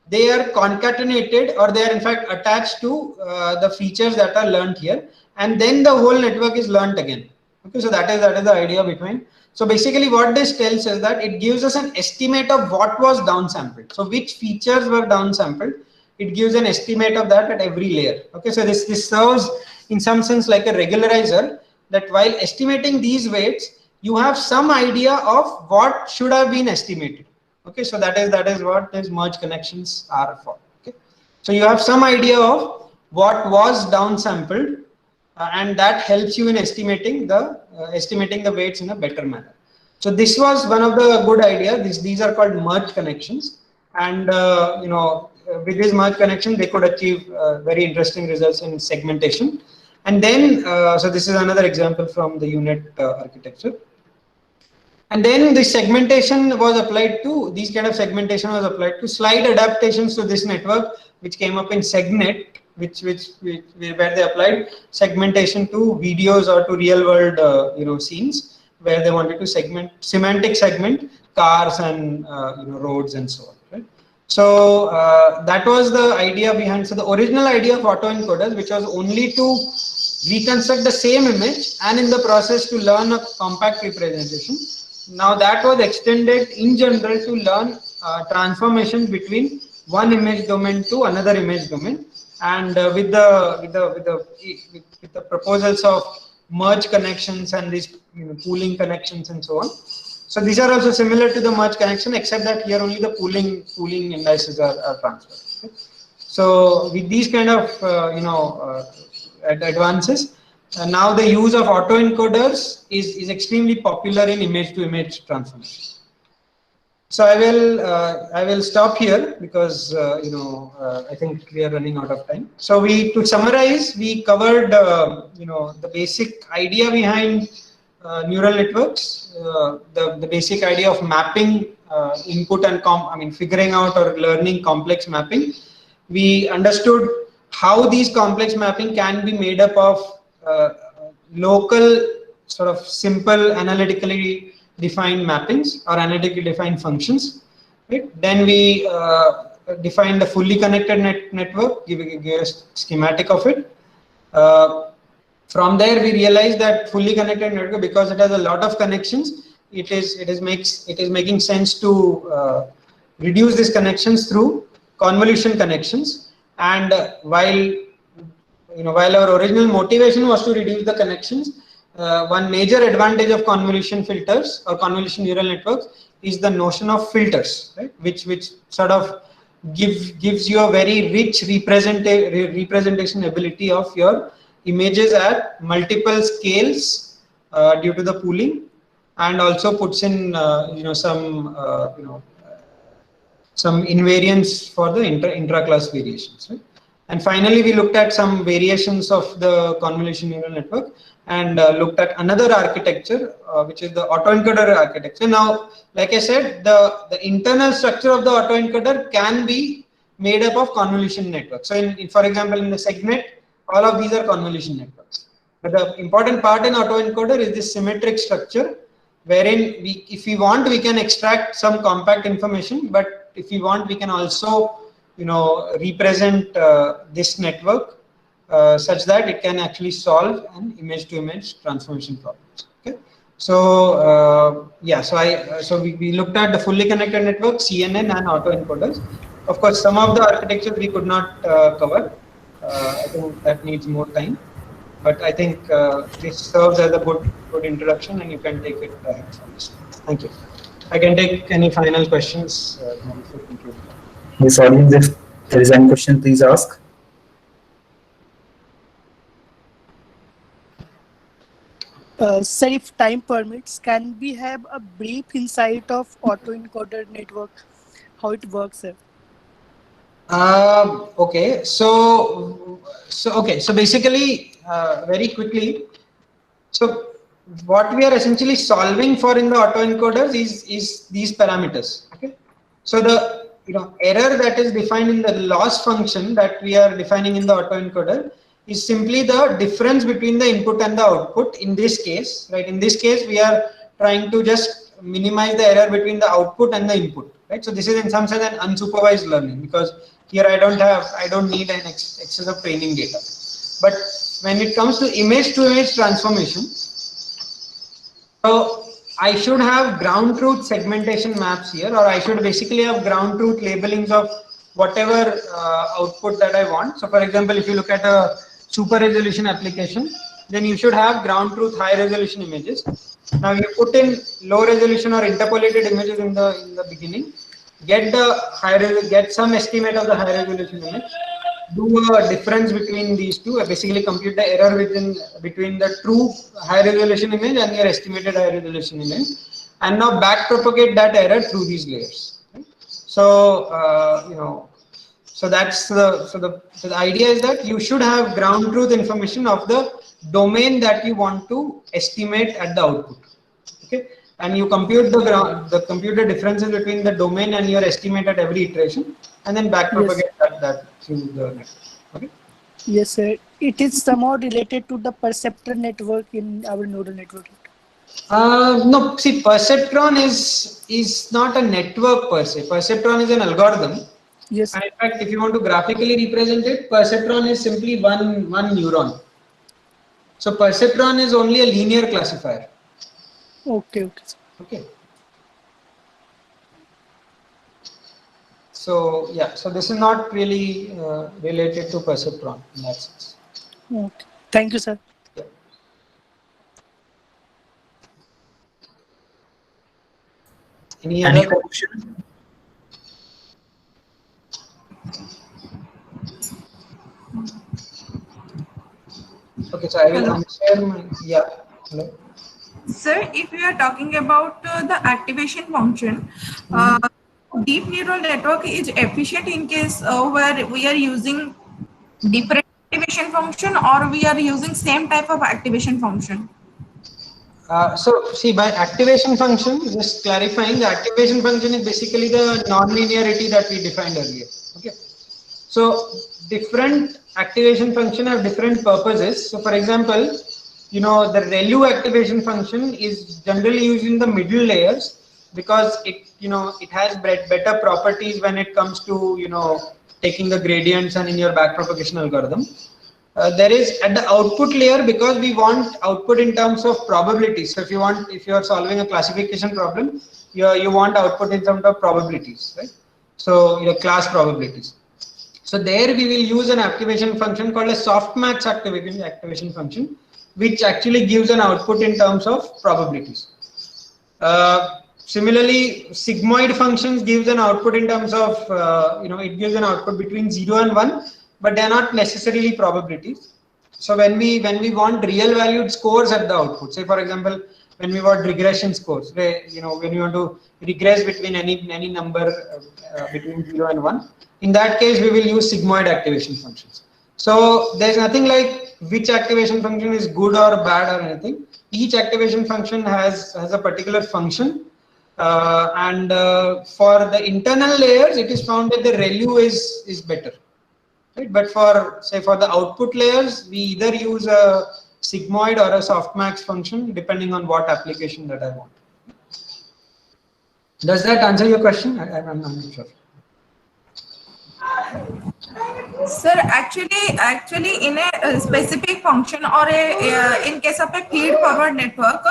they are concatenated, or they are in fact attached to the features that are learned here, and then the whole network is learned again. Okay, so that is the idea between. So basically what this tells is that it gives us an estimate of what was downsampled. So which features were downsampled, it gives an estimate of that at every layer. Okay, so this serves in some sense like a regularizer, that while estimating these weights, you have some idea of what should have been estimated. Okay, so that is what these merge connections are for. Okay, so you have some idea of what was downsampled, and that helps you in estimating the weights in a better manner. So this was one of the good ideas. These are called merge connections, and with this merge connection, they could achieve very interesting results in segmentation. And then, so this is another example from the UNet architecture. And then the segmentation was applied to, these kind of segmentation was applied to slide adaptations to this network, which came up in SegNet, where they applied segmentation to videos or to real world scenes, where they wanted to semantic segment cars and roads and so on. Right? So that was the idea behind. So the original idea of autoencoders, which was only to reconstruct the same image and in the process to learn a compact representation. Now that was extended in general to learn transformations between one image domain to another image domain, and with the proposals of merge connections and these pooling connections and so on. So these are also similar to the merge connection, except that here only the pooling indices are transferred. Okay? So with these kind of advances, now the use of autoencoders is extremely popular in image-to-image transformation. So I will stop here because I think we are running out of time. So to summarize, we covered the basic idea behind neural networks, the basic idea of mapping input and figuring out or learning complex mapping. We understood how these complex mapping can be made up of local sort of simple analytically defined mappings or analytically defined functions. Right? Then we defined a fully connected network, give a schematic of it. From there, we realized that fully connected network, because it has a lot of connections, it is making sense to reduce these connections through convolution connections. And while our original motivation was to reduce the connections, one major advantage of convolution filters or convolution neural networks is the notion of filters, right? Which sort of gives you a very rich representation ability of your images at multiple scales due to the pooling, and also puts in some invariance for the intra-class variations, right? And finally, we looked at some variations of the convolution neural network and looked at another architecture, which is the autoencoder architecture. Now, like I said, the internal structure of the autoencoder can be made up of convolution networks. So, for example, in the SegNet, all of these are convolution networks. But the important part in autoencoder is this symmetric structure, wherein if we want, we can extract some compact information, but if we want, we can also represent this network such that it can actually solve an image-to-image transformation problems. Okay, so so we looked at the fully connected network, CNN, and autoencoders. Of course, some of the architectures we could not cover. I think that needs more time, but I think this serves as a good introduction, and you can take it ahead from this. Thank you. I can take any final questions before concluding. This audience, if there is any question, please ask. Sir, if time permits, can we have a brief insight of autoencoder network, how it works, sir? Okay, so basically, very quickly, so what we are essentially solving for in the autoencoders is these parameters. Okay, so the error that is defined in the loss function that we are defining in the autoencoder is simply the difference between the input and the output. In this case, right? In this case, we are trying to just minimize the error between the output and the input. Right? So this is in some sense an unsupervised learning, because here I don't need an excess of training data. But when it comes to image-to-image transformation, so I should have ground truth segmentation maps here, or I should basically have ground truth labelings of whatever output that I want. So for example, if you look at a super resolution application, then you should have ground truth high resolution images. Now you put in low resolution or interpolated images in the beginning, get some estimate of the high resolution image, do a difference between these two, basically compute the error between the true high resolution image and your estimated high resolution image, and now back propagate that error through these layers. Right? So so that's the idea is that you should have ground truth information of the domain that you want to estimate at the output. Okay, and you compute the computer differences between the domain and your estimate at every iteration, and then back propagate that through the network. Okay. Yes, sir. It is somehow related to the perceptron network in our neural network. No, see, perceptron is not a network per se. Perceptron is an algorithm. Yes. And in fact, if you want to graphically represent it, perceptron is simply one neuron. So perceptron is only a linear classifier. Okay. Okay. So yeah, so this is not really related to perceptron in that sense. Okay. Thank you, sir. Yeah. Any other question? Okay, so I will unshare my hello. Sir, if we are talking about the activation function, deep neural network is efficient in case where we are using different activation function, or we are using same type of activation function. So see, by activation function, just clarifying, the activation function is basically the non-linearity that we defined earlier. Okay, so different activation function have different purposes. So for example, the ReLU activation function is generally used in the middle layers because it has better properties when it comes to taking the gradients and in your backpropagation algorithm. There is at the output layer, because we want output in terms of probabilities. So if you are solving a classification problem, you want output in terms of probabilities, right? So class probabilities. So there we will use an activation function called a softmax activation function, which actually gives an output in terms of probabilities. Similarly, sigmoid functions gives an output in terms of it gives an output between 0 and 1, but they are not necessarily probabilities. So when we want real valued scores at the output, say for example, when we want regression scores, when you want to regress between any number between 0 and 1, in that case we will use sigmoid activation functions. So there's nothing like which activation function is good or bad or anything. Each activation function has a particular function, and for the internal layers, it is found that the ReLU is better. Right? But for the output layers, we either use a sigmoid or a softmax function depending on what application that I want. Does that answer your question? I'm not sure. Sir, actually, in a specific function or in case of a feed-forward network,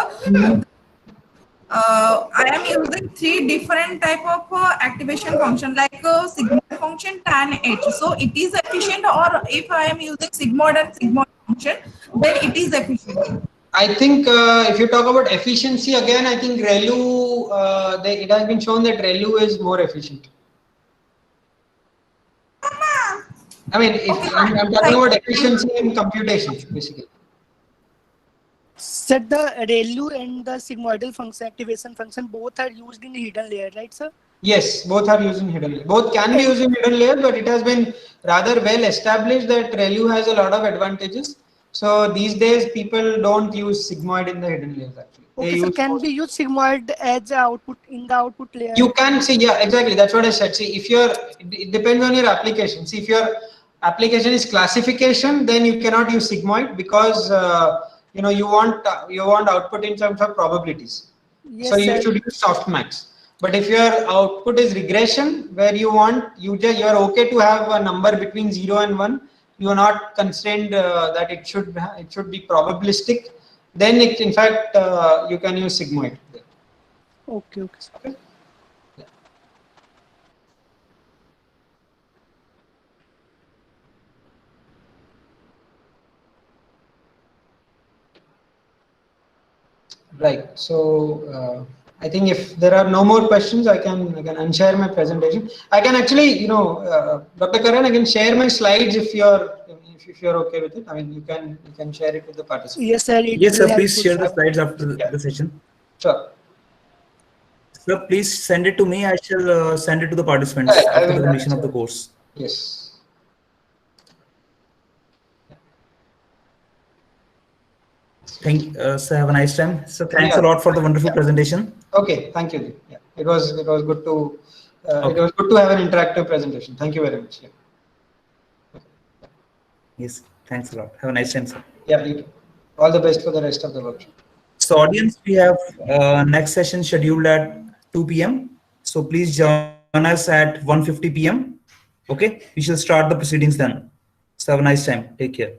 I am using 3 different type of activation function, like sigmoid function, tan H. So it is efficient, or if I am using sigmoid and sigmoid function, then it is efficient. I think if you talk about efficiency again, I think ReLU, it has been shown that ReLU is more efficient. I mean, if I'm talking about efficiency in computation, basically. Sir, the ReLU and the sigmoidal function, activation function, both are used in the hidden layer, right, sir? Yes, both are used in hidden layer. Both can be used in hidden layer, but it has been rather well established that ReLU has a lot of advantages. So these days, people don't use sigmoid in the hidden layers actually. Okay, so can we use sigmoid as output in the output layer? You can see, yeah, exactly. That's what I said. See, it depends on your application. See, if your application is classification, then you cannot use sigmoid because you want output in terms of probabilities. Yes, so you should use softmax. But if your output is regression, where you are okay to have a number between 0 and 1, you are not constrained that it should be probabilistic, then in fact you can use sigmoid. Okay. Yeah. Right. So I think if there are no more questions, I can unshare my presentation. I can actually, Dr. Karan, I can share my slides if you're okay with it. I mean, you can share it with the participants. Yes, sir. Yes, sir. Please share the slides after the session. Sure. Sir, please send it to me. I shall send it to the participants after the completion of the course. Yes. So have a nice time. So thanks a lot for the wonderful presentation. Okay, thank you. Yeah, it was good to it was good to have an interactive presentation. Thank you very much. Yeah. Yes, thanks a lot. Have a nice time, sir. Yeah, you too. All the best for the rest of the workshop. So audience, we have next session scheduled at 2 p.m. So please join us at 1:50 p.m. Okay, we shall start the proceedings then. So have a nice time. Take care.